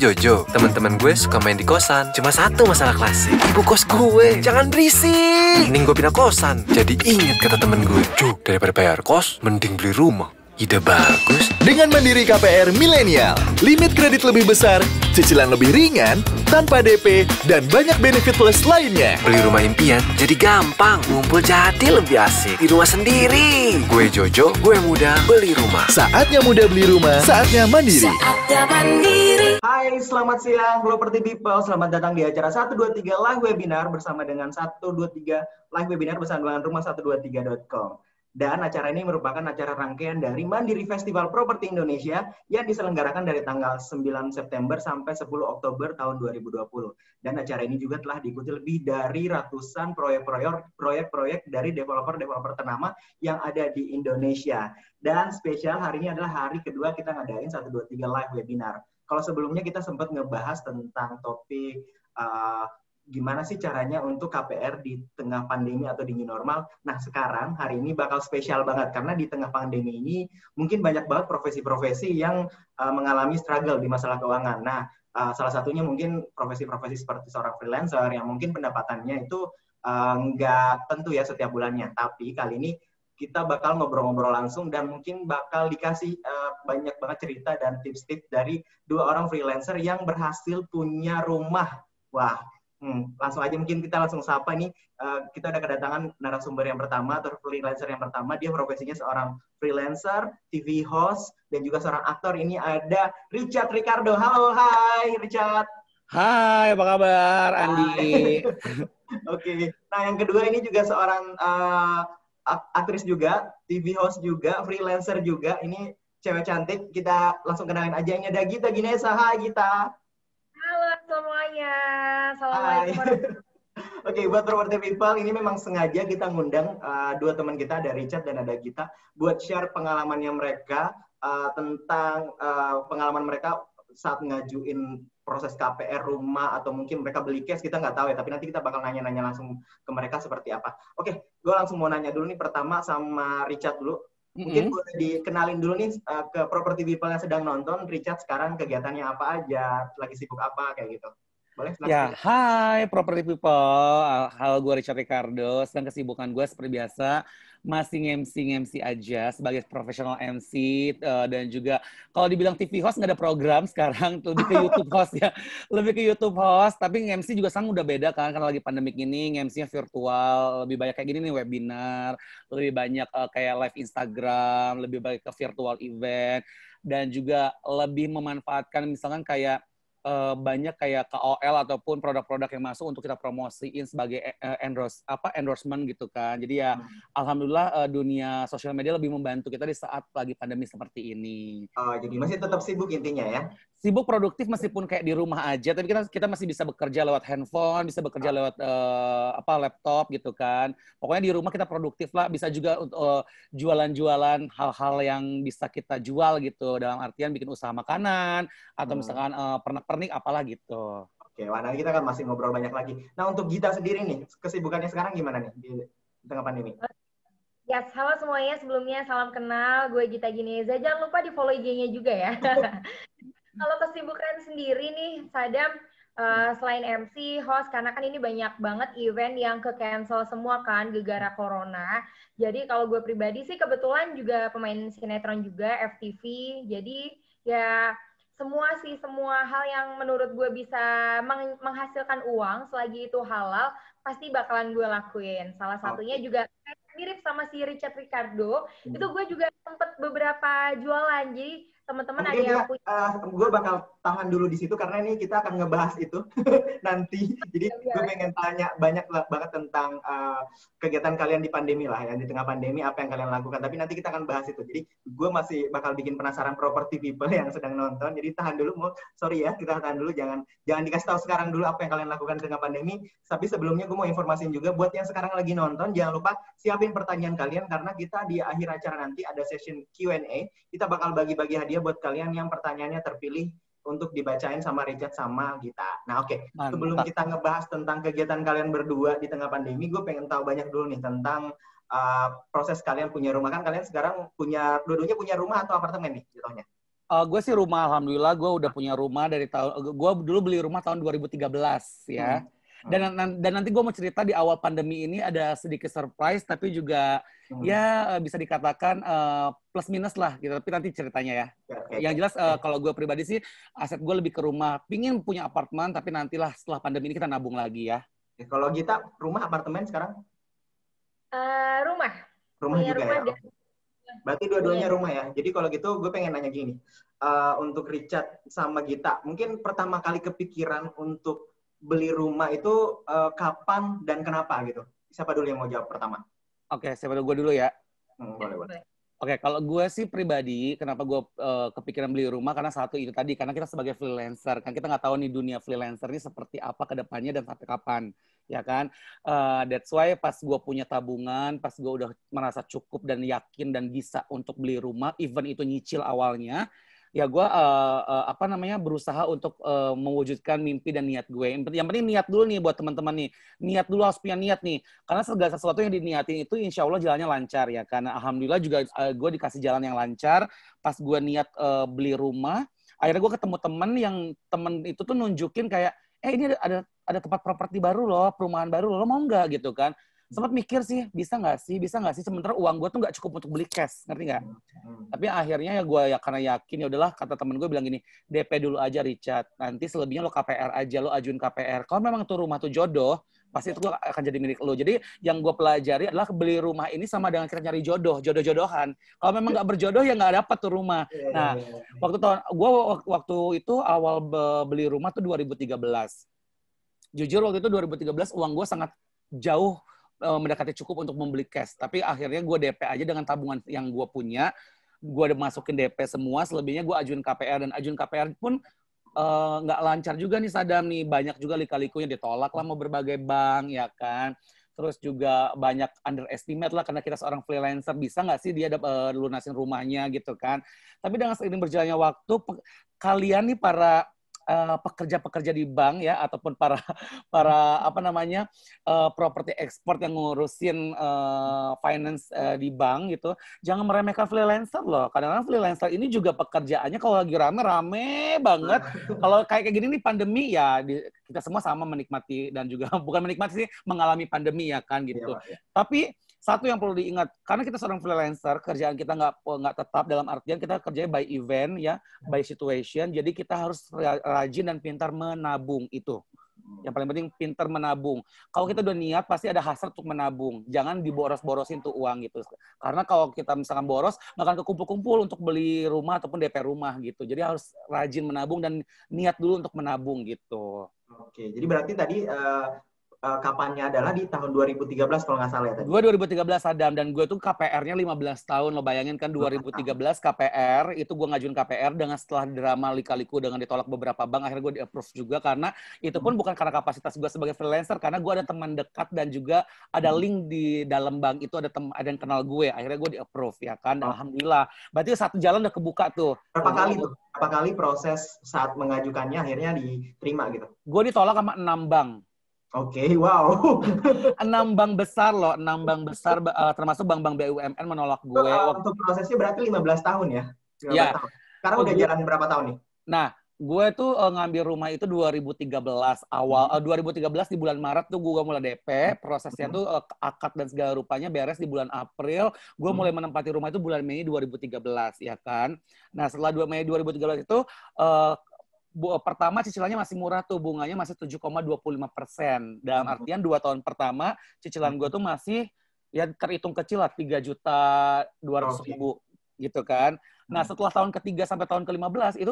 Jojo. Teman-teman gue suka main di kosan. Cuma satu masalah klasik, ibu kos gue jangan berisik. Mending gue pindah kosan. Jadi inget kata temen gue, Jo, daripada bayar kos, mending beli rumah. Ide bagus. Dengan Mandiri KPR Milenial, limit kredit lebih besar, cicilan lebih ringan, tanpa DP, dan banyak benefit plus lainnya. Beli rumah impian jadi gampang. Ngumpul jadi lebih asik. Di rumah sendiri. Gue Jojo, gue muda beli rumah. Saatnya muda beli rumah, saatnya Mandiri. Hai, selamat siang Property People. Selamat datang di acara 123 Live Webinar bersama dengan 123 Live Webinar bersama dengan rumah123.com. Dan acara ini merupakan acara rangkaian dari Mandiri Festival Properti Indonesia yang diselenggarakan dari tanggal 9 September sampai 10 Oktober tahun 2020. Dan acara ini juga telah diikuti lebih dari ratusan proyek-proyek dari developer-developer ternama yang ada di Indonesia. Dan spesial hari ini adalah hari kedua kita ngadain 123 Live Webinar. Kalau sebelumnya kita sempat ngebahas tentang topik gimana sih caranya untuk KPR di tengah pandemi atau di new normal. Nah, sekarang hari ini bakal spesial banget karena di tengah pandemi ini mungkin banyak banget profesi-profesi yang mengalami struggle di masalah keuangan. Nah, salah satunya mungkin profesi-profesi seperti seorang freelancer yang mungkin pendapatannya itu nggak tentu ya setiap bulannya. Tapi kali ini kita bakal ngobrol-ngobrol langsung dan mungkin bakal dikasih banyak banget cerita dan tips-tips dari dua orang freelancer yang berhasil punya rumah. Wah, langsung aja mungkin kita langsung sapa nih. Kita udah kedatangan narasumber yang pertama atau freelancer yang pertama. Dia profesinya seorang freelancer, TV host, dan juga seorang aktor. Ini ada Richard Ricardo. Halo, hai Richard. Hai, apa kabar Andi? Oke. Nah, yang kedua ini juga seorang aktris juga, TV host juga, freelancer juga. Ini cewek cantik. Kita langsung kenalin aja. Ini ada Gita Ginesa. Hai, Gita. Halo semuanya, assalamualaikum. Oke, buat Property People, ini memang sengaja kita ngundang dua teman kita, ada Richard dan ada Gita, buat share pengalamannya mereka tentang pengalaman mereka saat ngajuin proses KPR rumah atau mungkin mereka beli cash, kita nggak tahu ya, tapi nanti kita bakal nanya-nanya langsung ke mereka seperti apa. Oke, gue langsung mau nanya dulu nih pertama sama Richard dulu. Mungkin boleh dikenalin dulu nih ke Property People yang sedang nonton. Richard sekarang kegiatannya apa aja, lagi sibuk apa, kayak gitu. Boleh? Ya, hai Property People. Halo, gue Richard Ricardo. Sedang kesibukan gue seperti biasa masih nge-MC aja sebagai profesional MC, dan juga kalau dibilang TV host nggak ada program sekarang, lebih ke YouTube host ya, lebih ke YouTube host. Tapi nge-MC juga sekarang udah beda kan, karena lagi pandemik ini nge-MC-nya virtual, lebih banyak kayak gini nih webinar, lebih banyak kayak live Instagram, lebih banyak ke virtual event, dan juga lebih memanfaatkan misalkan kayak banyak kayak KOL ataupun produk-produk yang masuk untuk kita promosiin sebagai endorsement gitu kan. Jadi ya alhamdulillah dunia sosial media lebih membantu kita di saat lagi pandemi seperti ini. Jadi masih tetap sibuk intinya ya? Sibuk produktif meskipun kayak di rumah aja, tapi kita masih bisa bekerja lewat handphone, bisa bekerja lewat laptop gitu kan. Pokoknya di rumah kita produktif lah, bisa juga jualan-jualan hal-hal yang bisa kita jual gitu, dalam artian bikin usaha makanan atau misalkan pernak-pernik apalah gitu. Oke, wah nanti kita kan masih ngobrol banyak lagi. Nah, untuk Gita sendiri nih, kesibukannya sekarang gimana nih di tengah pandemi? Yes, halo semuanya. Sebelumnya salam kenal, gue Gita Gineza. Jangan lupa di follow IG-nya juga ya. Kalau kesibukan sendiri nih, Sadam, selain MC, host, karena kan ini banyak banget event yang ke-cancel semua kan, gegara corona. Jadi kalau gue pribadi sih kebetulan juga pemain sinetron juga, FTV. Jadi ya semua hal yang menurut gue bisa menghasilkan uang, selagi itu halal, pasti bakalan gue lakuin. Salah satunya juga mirip sama si Richard Ricardo, itu gue juga sempet beberapa jualan. Jadi teman-teman ada yang gue bakal tahan dulu di situ karena ini kita akan ngebahas itu nanti. Jadi gue pengen tanya banyak banget tentang kegiatan kalian di pandemi lah, ya, di tengah pandemi apa yang kalian lakukan. Tapi nanti kita akan bahas itu. Jadi gue masih bakal bikin penasaran Property People yang sedang nonton. Jadi tahan dulu, sorry ya, kita tahan dulu. Jangan dikasih tahu sekarang dulu apa yang kalian lakukan di tengah pandemi. Tapi sebelumnya gue mau informasiin juga buat yang sekarang lagi nonton, jangan lupa siapin pertanyaan kalian karena kita di akhir acara nanti ada session Q&A. Kita bakal bagi-bagi hadiah buat kalian yang pertanyaannya terpilih untuk dibacain sama Richard sama Gita. Nah, oke. Sebelum kita ngebahas tentang kegiatan kalian berdua di tengah pandemi, gue pengen tahu banyak dulu nih tentang proses kalian punya rumah. Kan kalian sekarang dua-duanya punya rumah atau apartemen nih jatuhnya? Gue sih rumah, alhamdulillah gue udah punya rumah dari tahun, gue dulu beli rumah tahun 2013 ya. Dan nanti gue mau cerita di awal pandemi ini ada sedikit surprise, tapi juga ya bisa dikatakan plus minus lah gitu. Tapi nanti ceritanya ya. Yang jelas kalau gue pribadi sih aset gue lebih ke rumah. Pingin punya apartemen, tapi nantilah setelah pandemi ini kita nabung lagi ya. Kalau Gita, rumah apartemen sekarang? Rumah. Rumah Punya juga rumah ya? Berarti dua-duanya rumah ya? Jadi kalau gitu gue pengen nanya gini. Untuk Richard sama Gita, mungkin pertama kali kepikiran untuk beli rumah itu kapan dan kenapa gitu? Siapa dulu yang mau jawab pertama? Oke, siapa dulu? Gue dulu ya. Boleh. Oke, kalau gue sih pribadi, kenapa gue kepikiran beli rumah, karena satu itu tadi, karena kita sebagai freelancer, kan kita nggak tahu nih dunia freelancer ini seperti apa ke depannya dan sampai kapan, ya kan? That's why pas gue punya tabungan, pas gue udah merasa cukup dan yakin dan bisa untuk beli rumah, even itu nyicil awalnya, ya gue berusaha untuk mewujudkan mimpi dan niat gue. Yang penting niat dulu nih buat teman-teman nih. Niat dulu, harus punya niat nih. Karena segala sesuatu yang diniatin itu insya Allah jalannya lancar ya. Karena alhamdulillah juga gue dikasih jalan yang lancar. Pas gue niat beli rumah, akhirnya gue ketemu temen itu tuh nunjukin kayak, ini ada tempat properti baru loh, perumahan baru loh, lo mau nggak gitu kan? Sempat mikir sih, bisa nggak sih, sementara uang gue tuh nggak cukup untuk beli cash, ngerti nggak? Tapi akhirnya ya gue karena yakin, ya udahlah, kata temen gue bilang gini, DP dulu aja Richard, nanti selebihnya lo KPR aja, lo ajuin KPR. Kalau memang tuh rumah tuh jodoh, pasti itu akan jadi milik lo. Jadi yang gue pelajari adalah beli rumah ini sama dengan kita nyari jodoh-jodohan. Kalau memang nggak berjodoh ya nggak dapat tuh rumah. Nah, waktu itu awal beli rumah tuh 2013. Jujur waktu itu 2013 uang gue sangat jauh mendekati cukup untuk membeli cash. Tapi akhirnya gue DP aja dengan tabungan yang gue punya. Gue udah masukin DP semua, selebihnya gue ajuin KPR. Dan ajuin KPR pun nggak lancar juga nih Sadam nih. Banyak juga lika-likunya ditolak lah mau berbagai bank, ya kan. Terus juga banyak underestimate lah karena kita seorang freelancer. Bisa nggak sih dia lunasin rumahnya gitu kan. Tapi dengan seiring berjalannya waktu, kalian nih para pekerja-pekerja di bank ya ataupun para properti ekspor yang ngurusin finance di bank gitu, jangan meremehkan freelancer loh. Kadang-kadang freelancer ini juga pekerjaannya kalau lagi rame banget. Kalau kayak gini nih pandemi ya kita semua sama menikmati dan juga bukan menikmati sih, mengalami pandemi ya kan gitu. Ya. Tapi satu yang perlu diingat, karena kita seorang freelancer, kerjaan kita nggak tetap, dalam artian kita kerjanya by event ya, by situation. Jadi kita harus rajin dan pintar menabung itu. Yang paling penting pintar menabung. Kalau kita udah niat pasti ada hasrat untuk menabung. Jangan diboros-borosin tuh uang gitu. Karena kalau kita misalkan boros, nggak akan kekumpul-kumpul untuk beli rumah ataupun DP rumah gitu. Jadi harus rajin menabung dan niat dulu untuk menabung gitu. Oke, jadi berarti tadi kapannya adalah di tahun 2013 kalau nggak salah ya tadi. Gue 2013 Adam, dan gue tuh KPR-nya 15 tahun. Lo bayangin kan 2013 KPR, itu gue ngajuin KPR dengan setelah drama lika-liku dengan ditolak beberapa bank, akhirnya gue di-approve juga karena itu pun bukan karena kapasitas gue sebagai freelancer, karena gue ada teman dekat dan juga ada link di dalam bank itu, ada yang kenal gue, akhirnya gue di-approve ya kan. Alhamdulillah. Berarti satu jalan udah kebuka tuh. Berapa kali proses saat mengajukannya akhirnya diterima gitu? Gue ditolak sama 6 bank. Oke, wow. 6 bank besar loh, 6 bank besar termasuk bank-bank BUMN menolak gue. Untuk prosesnya berarti 15 tahun ya? 15 ya. Tahun. Sekarang udah jalan berapa tahun nih? Nah, gue tuh ngambil rumah itu 2013 awal. 2013 di bulan Maret tuh gue mulai DP. Prosesnya tuh akad dan segala rupanya beres di bulan April. Gue mulai menempati rumah itu bulan Mei 2013, ya kan? Nah, setelah Mei 2013 itu pertama cicilannya masih murah tuh, bunganya masih 7,25%. Dalam artian 2 tahun pertama cicilan gue tuh masih ya terhitung kecil lah, 3.200.000 gitu kan. Nah setelah tahun ketiga sampai tahun ke-15 itu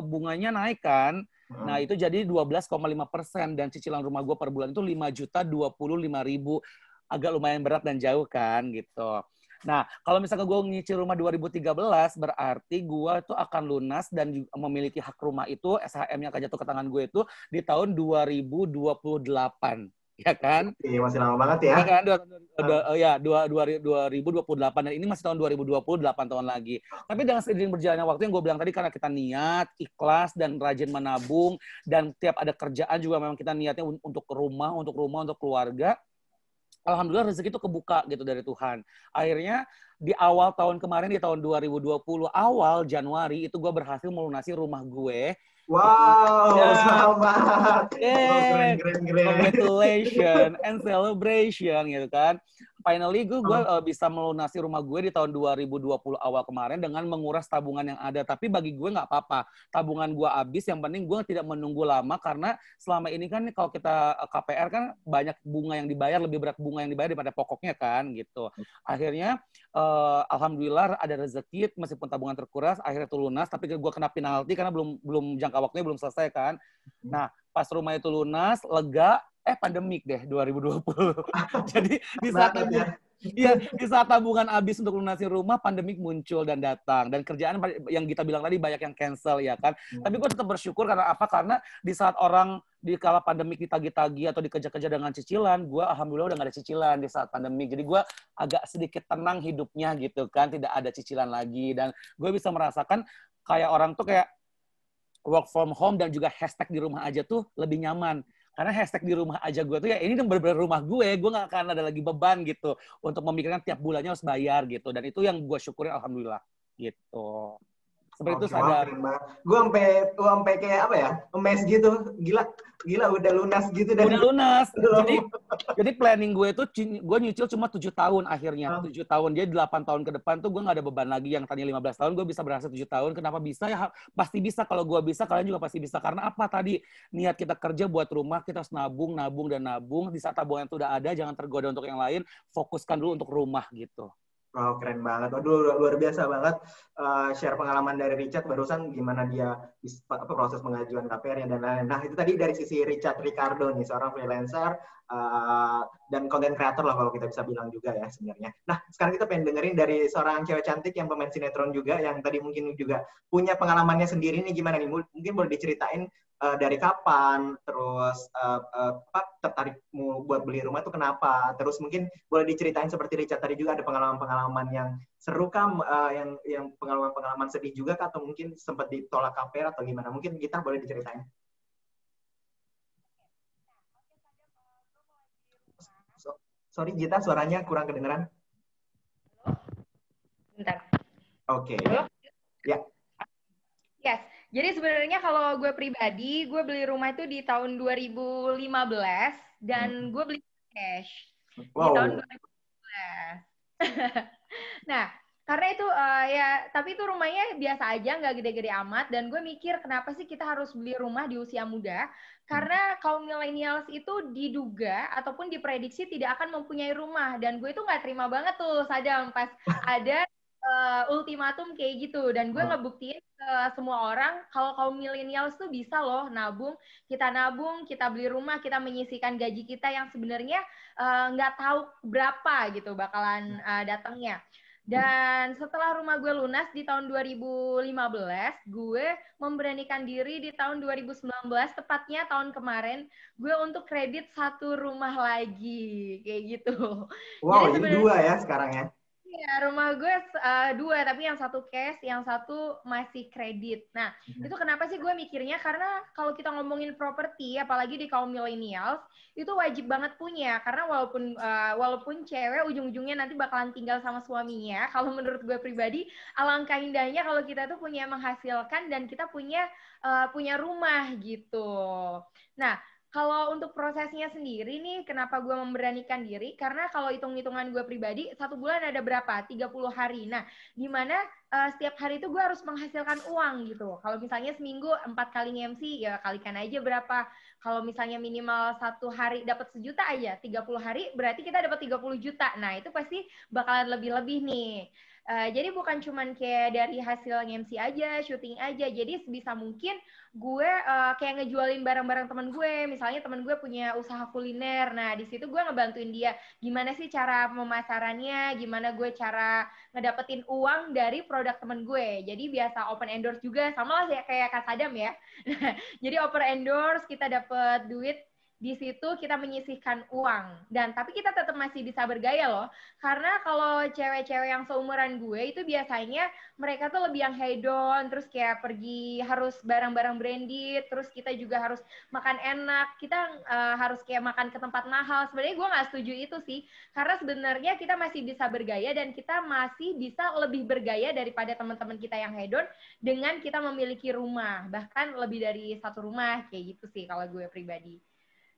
bunganya naik kan. Nah itu jadi 12,5% dan cicilan rumah gue per bulan itu 5.025.000. Agak lumayan berat dan jauh kan gitu. Nah, kalau misalnya gue nyicil rumah 2013, berarti gue tuh akan lunas dan juga memiliki hak rumah itu, SHM yang akan jatuh ke tangan gue itu di tahun 2028. Ya kan? Iya, masih lama banget ya. Ya kan? 2028. Dan ini masih tahun 2020, 8 tahun lagi. Tapi dengan seiring berjalannya waktu yang gue bilang tadi, karena kita niat, ikhlas, dan rajin menabung, dan tiap ada kerjaan juga memang kita niatnya untuk rumah, untuk keluarga, alhamdulillah rezeki itu kebuka gitu dari Tuhan. Akhirnya di awal tahun kemarin, di tahun 2020 awal Januari itu gue berhasil melunasi rumah gue. Wow, Ya. selamat. Oh, keren. Congratulations and celebration gitu kan. Finally gue bisa melunasi rumah gue di tahun 2020 awal kemarin dengan menguras tabungan yang ada. Tapi bagi gue nggak apa-apa. Tabungan gue habis, yang penting gue tidak menunggu lama karena selama ini kan kalau kita KPR kan banyak bunga yang dibayar, lebih berat bunga yang dibayar daripada pokoknya kan gitu. Akhirnya alhamdulillah ada rezeki meskipun tabungan terkuras, akhirnya itu lunas. Tapi gue kena penalti karena belum jangka waktunya belum selesai kan. Nah pas rumah itu lunas, lega. Pandemik deh 2020. Jadi di saat tabungan habis untuk lunasin rumah, pandemik muncul dan datang. Dan kerjaan yang kita bilang tadi banyak yang cancel ya kan. Tapi gue tetap bersyukur karena apa? Karena di saat orang di kala pandemik ditagi-tagi atau dikejar-kejar dengan cicilan, gue alhamdulillah udah gak ada cicilan di saat pandemik. Jadi gue agak sedikit tenang hidupnya gitu kan. Tidak ada cicilan lagi. Dan gue bisa merasakan kayak orang tuh kayak work from home dan juga hashtag di rumah aja tuh lebih nyaman. Karena hashtag di rumah aja gue tuh ya ini bener-bener rumah gue gak akan ada lagi beban gitu untuk memikirkan tiap bulannya harus bayar gitu. Dan itu yang gue syukurin alhamdulillah gitu. Seperti itu sadar. Gue sampai kayak apa ya, emes gitu, gila udah lunas gitu. Udah lunas. Jadi planning gue itu gue nyicil cuma 7 tahun akhirnya. 7 tahun, jadi 8 tahun ke depan tuh gue gak ada beban lagi. Yang tadinya 15 tahun gue bisa berhasil 7 tahun. Kenapa bisa? Ya pasti bisa. Kalau gue bisa, kalian juga pasti bisa. Karena apa tadi? Niat kita kerja buat rumah, kita harus nabung. Di saat tabungan itu udah ada, jangan tergoda untuk yang lain. Fokuskan dulu untuk rumah gitu. Wow, keren banget. Waduh, luar biasa banget share pengalaman dari Richard barusan gimana dia proses pengajuan KPR-nya dan lain-lain. Nah, itu tadi dari sisi Richard Ricardo nih, seorang freelancer dan content creator lah kalau kita bisa bilang juga ya sebenarnya. Nah, sekarang kita pengen dengerin dari seorang cewek cantik yang pemain sinetron juga, yang tadi mungkin juga punya pengalamannya sendiri nih, gimana nih? Mungkin boleh diceritain dari kapan, terus tertarikmu buat beli rumah itu kenapa, terus mungkin boleh diceritain seperti Richard tadi juga ada pengalaman-pengalaman yang seru kah, yang pengalaman-pengalaman sedih juga kah, atau mungkin sempat ditolak KPR atau gimana, mungkin kita boleh diceritain. Sorry Gita, suaranya kurang kedengeran. Bentar. Oke. Ya. Yes. Jadi sebenarnya kalau gue pribadi, gue beli rumah itu di tahun 2015 dan gue beli cash di tahun 2015. Nah, karena itu tapi itu rumahnya biasa aja, nggak gede-gede amat. Dan gue mikir kenapa sih kita harus beli rumah di usia muda? Karena kaum millennials itu diduga ataupun diprediksi tidak akan mempunyai rumah. Dan gue itu nggak terima banget tuh, Sadam, pas ada ultimatum kayak gitu. Dan gue ngebuktiin ke semua orang kalau kaum millennials tuh bisa loh nabung, kita beli rumah, kita menyisihkan gaji kita yang sebenarnya nggak tahu berapa gitu bakalan datangnya. Dan setelah rumah gue lunas di tahun 2015, gue memberanikan diri di tahun 2019, tepatnya tahun kemarin, gue untuk kredit 1 rumah lagi, kayak gitu. Wow, jadi 2 ya sekarang ya? Iya, rumah gue 2, tapi yang 1 cash, yang 1 masih kredit. Nah, itu kenapa sih gue mikirnya? Karena kalau kita ngomongin properti, apalagi di kaum millennials, itu wajib banget punya. Karena walaupun cewek ujung-ujungnya nanti bakalan tinggal sama suaminya, kalau menurut gue pribadi, alangkah indahnya kalau kita tuh punya menghasilkan dan kita punya rumah gitu. Nah, kalau untuk prosesnya sendiri nih, kenapa gue memberanikan diri? Karena kalau hitung-hitungan gue pribadi, 1 bulan ada berapa? 30 hari. Nah, di mana setiap hari itu gue harus menghasilkan uang gitu. Kalau misalnya seminggu 4 kali nge-MC, ya kalikan aja berapa. Kalau misalnya minimal 1 hari dapat 1 juta aja, 30 hari berarti kita dapat 30 juta. Nah, itu pasti bakalan lebih-lebih nih. Jadi bukan cuman kayak dari hasil nge-MC aja, syuting aja. Jadi sebisa mungkin gue kayak ngejualin barang-barang teman gue. Misalnya teman gue punya usaha kuliner. Nah, di situ gue ngebantuin dia. Gimana sih cara pemasarannya, gimana gue cara ngedapetin uang dari produk teman gue. Jadi biasa open endorse juga. Sama lah kayak Kak Sadam ya. Jadi open endorse, kita dapet duit di situ kita menyisihkan uang. Dan tapi kita tetap masih bisa bergaya loh. Karena kalau cewek-cewek yang seumuran gue itu biasanya mereka tuh lebih yang hedon, terus kayak pergi harus barang-barang branded, terus kita juga harus makan enak, kita harus kayak makan ke tempat mahal. Sebenarnya gue nggak setuju itu sih. Karena sebenarnya kita masih bisa bergaya dan kita masih bisa lebih bergaya daripada teman-teman kita yang hedon dengan kita memiliki rumah. Bahkan lebih dari satu rumah, kayak gitu sih kalau gue pribadi.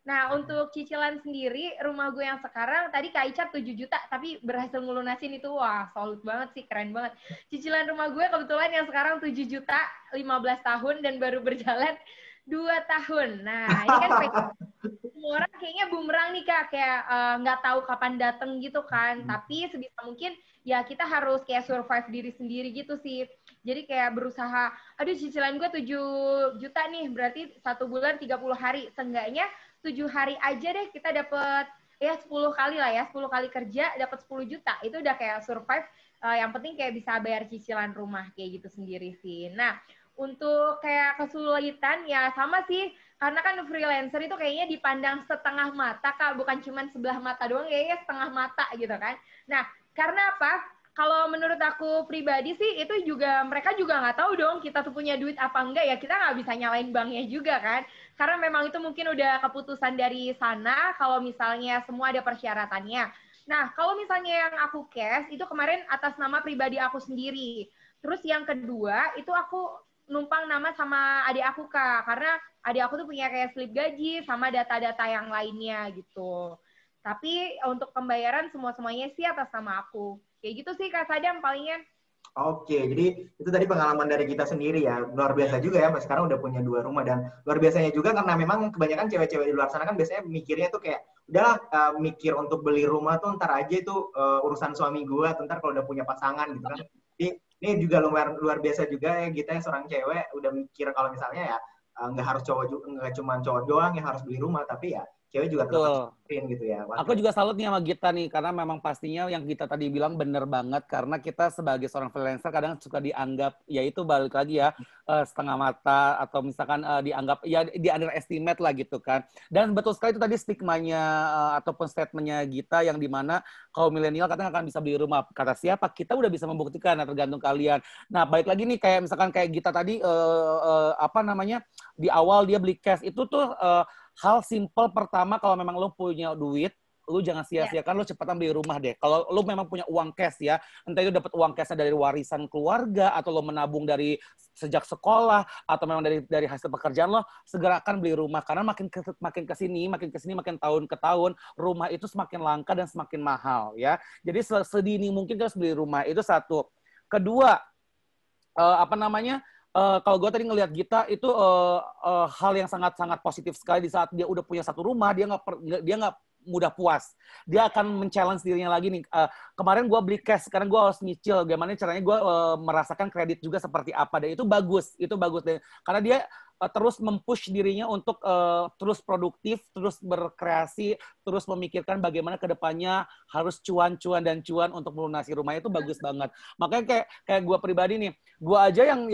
Nah, untuk cicilan sendiri, rumah gue yang sekarang, tadi Kak Ica 7 juta, tapi berhasil ngelunasin itu, wah, salut banget sih, keren banget. Cicilan rumah gue kebetulan yang sekarang 7 juta, 15 tahun, dan baru berjalan 2 tahun. Nah, ini kan semua orang kayaknya bumerang nih, Kak, kayak nggak tahu kapan dateng gitu kan. Tapi sebisa mungkin, ya kita harus kayak survive diri sendiri gitu sih. Jadi kayak berusaha, aduh cicilan gue 7 juta nih, berarti 1 bulan 30 hari. Seenggaknya 7 hari aja deh kita dapat ya 10 kali lah ya, 10 kali kerja dapat 10 juta. Itu udah kayak survive, yang penting kayak bisa bayar cicilan rumah kayak gitu sendiri sih. Nah, untuk kayak kesulitan ya sama sih, karena kan freelancer itu kayaknya dipandang setengah mata, Kak, bukan cuma sebelah mata doang, kayaknya setengah mata gitu kan. Nah, karena apa? Kalau menurut aku pribadi sih, itu juga mereka juga nggak tahu dong kita tuh punya duit apa enggak ya, kita nggak bisa nyalain banknya juga kan. Karena memang itu mungkin udah keputusan dari sana, kalau misalnya semua ada persyaratannya. Nah, kalau misalnya yang aku cash, itu kemarin atas nama pribadi aku sendiri. Terus yang kedua, itu aku numpang nama sama adik aku, Kak. Karena adik aku tuh punya kayak slip gaji, sama data-data yang lainnya gitu. Tapi untuk pembayaran semua-semuanya sih atas nama aku. Kayak gitu sih Kak Sadam palingnya. Oke, jadi itu tadi pengalaman dari kita sendiri ya. Luar biasa juga ya, Mas. Sekarang udah punya 2 rumah. Dan luar biasanya juga karena memang kebanyakan cewek-cewek di luar sana kan biasanya mikirnya tuh kayak, udahlah mikir untuk beli rumah tuh ntar aja itu urusan suami gue, ntar kalau udah punya pasangan gitu kan. Jadi ini juga luar biasa juga ya, kita yang seorang cewek udah mikir kalau misalnya ya nggak harus cowok juga, nggak cuma cowok doang yang harus beli rumah, tapi ya cewek juga tetap gitu ya. Aku juga salut nih sama Gita nih, karena memang pastinya yang Gita tadi bilang bener banget, karena kita sebagai seorang freelancer kadang suka dianggap, ya itu balik lagi ya, setengah mata, atau misalkan dianggap, ya di underestimate lah gitu kan. Dan betul sekali itu tadi stigmanya, ataupun statementnya Gita, yang dimana kaum milenial katanya akan bisa beli rumah. Kata siapa? Kita udah bisa membuktikan, nah tergantung kalian. Nah balik lagi nih, kayak misalkan kayak Gita tadi, di awal dia beli cash, itu tuh hal simple pertama, kalau memang lo punya duit, lu jangan sia-siakan, lo cepatan beli rumah deh. Kalau lo memang punya uang cash ya, entah itu dapat uang cashnya dari warisan keluarga, atau lo menabung dari sejak sekolah, atau memang dari hasil pekerjaan lo, segerakan beli rumah. Karena makin kesini, makin tahun ke tahun, rumah itu semakin langka dan semakin mahal ya. Jadi sedini mungkin harus beli rumah, itu satu. Kedua, kalau gue tadi ngelihat Gita itu hal yang sangat-sangat positif sekali. Di saat dia udah punya satu rumah, dia nggak mudah puas. Dia akan men-challenge dirinya lagi nih. Kemarin gue beli cash, sekarang gue harus nyicil. Gimana caranya gue merasakan kredit juga seperti apa. Dan itu bagus deh. Karena dia terus mempush dirinya untuk terus produktif, terus berkreasi, terus memikirkan bagaimana kedepannya harus cuan untuk melunasi rumah. Itu bagus banget. Makanya kayak gue pribadi nih, gue aja yang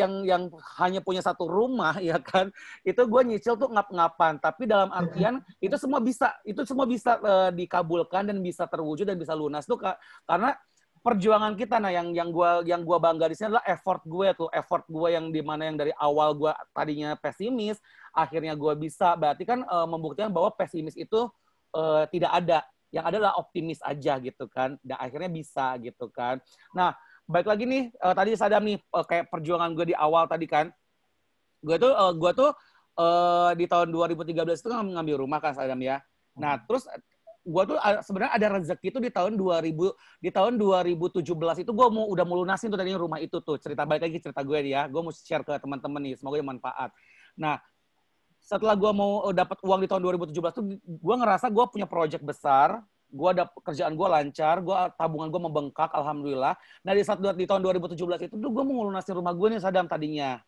hanya punya satu rumah ya kan, itu gue nyicil tuh ngap-ngapan. Tapi dalam artian itu semua bisa dikabulkan dan bisa terwujud dan bisa lunas tuh karena perjuangan kita. Nah, yang gua bangga di sini adalah effort gue yang dimana yang dari awal gue tadinya pesimis, akhirnya gue bisa. Berarti kan membuktikan bahwa pesimis itu tidak ada, yang ada adalah optimis aja gitu kan, dan akhirnya bisa gitu kan. Nah, baik lagi nih, tadi Sadam nih, kayak perjuangan gue di awal tadi kan, gue tuh di tahun 2013 itu ngambil rumah kan Sadam ya. Nah, terus gue tuh sebenarnya ada rezeki itu di tahun 2017 itu gue udah mau lunasin tuh tadinya rumah itu tuh. Balik lagi cerita gue ya, gue mau share ke teman-teman nih, semoga bermanfaat. Nah, setelah gue mau dapat uang di tahun 2017 tuh, gue ngerasa gue punya project besar, gue ada kerjaan gue lancar, tabungan gue membengkak, alhamdulillah. Nah, di tahun 2017 itu tuh gue mau lunasin rumah gue nih Sadam tadinya.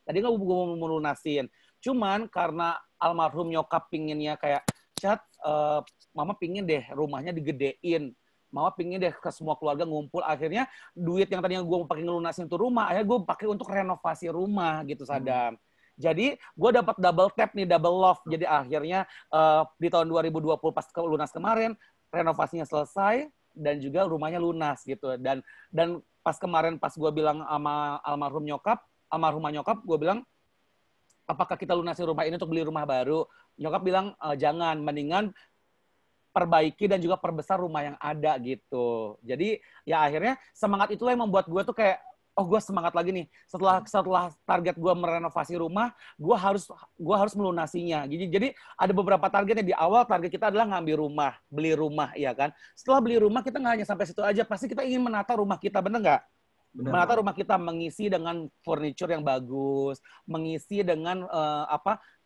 Tadinya gue mau lunasin. Cuman karena almarhum nyokap pinginnya kayak, Chat, mama pingin deh rumahnya digedein. Mama pingin deh ke semua keluarga ngumpul. Akhirnya duit yang tadinya gue pakai ngelunasin tuh rumah, akhirnya gue pakai untuk renovasi rumah gitu Sadam. Jadi gue dapat double tap nih, double love. Jadi akhirnya di tahun 2020 pas lunas kemarin, renovasinya selesai dan juga rumahnya lunas gitu. Dan pas kemarin pas gue bilang sama almarhumah nyokap, gue bilang, apakah kita lunasin rumah ini untuk beli rumah baru? Nyokap bilang, jangan, mendingan perbaiki dan juga perbesar rumah yang ada gitu. Jadi ya akhirnya semangat itulah yang membuat gue tuh kayak, oh gue semangat lagi nih. Setelah target gue merenovasi rumah, gue harus melunasinya. Jadi ada beberapa targetnya. Di awal target kita adalah ngambil rumah, beli rumah, ya kan. Setelah beli rumah kita nggak hanya sampai situ aja, pasti kita ingin menata rumah kita, bener nggak? Menata rumah kita, mengisi dengan furniture yang bagus, mengisi dengan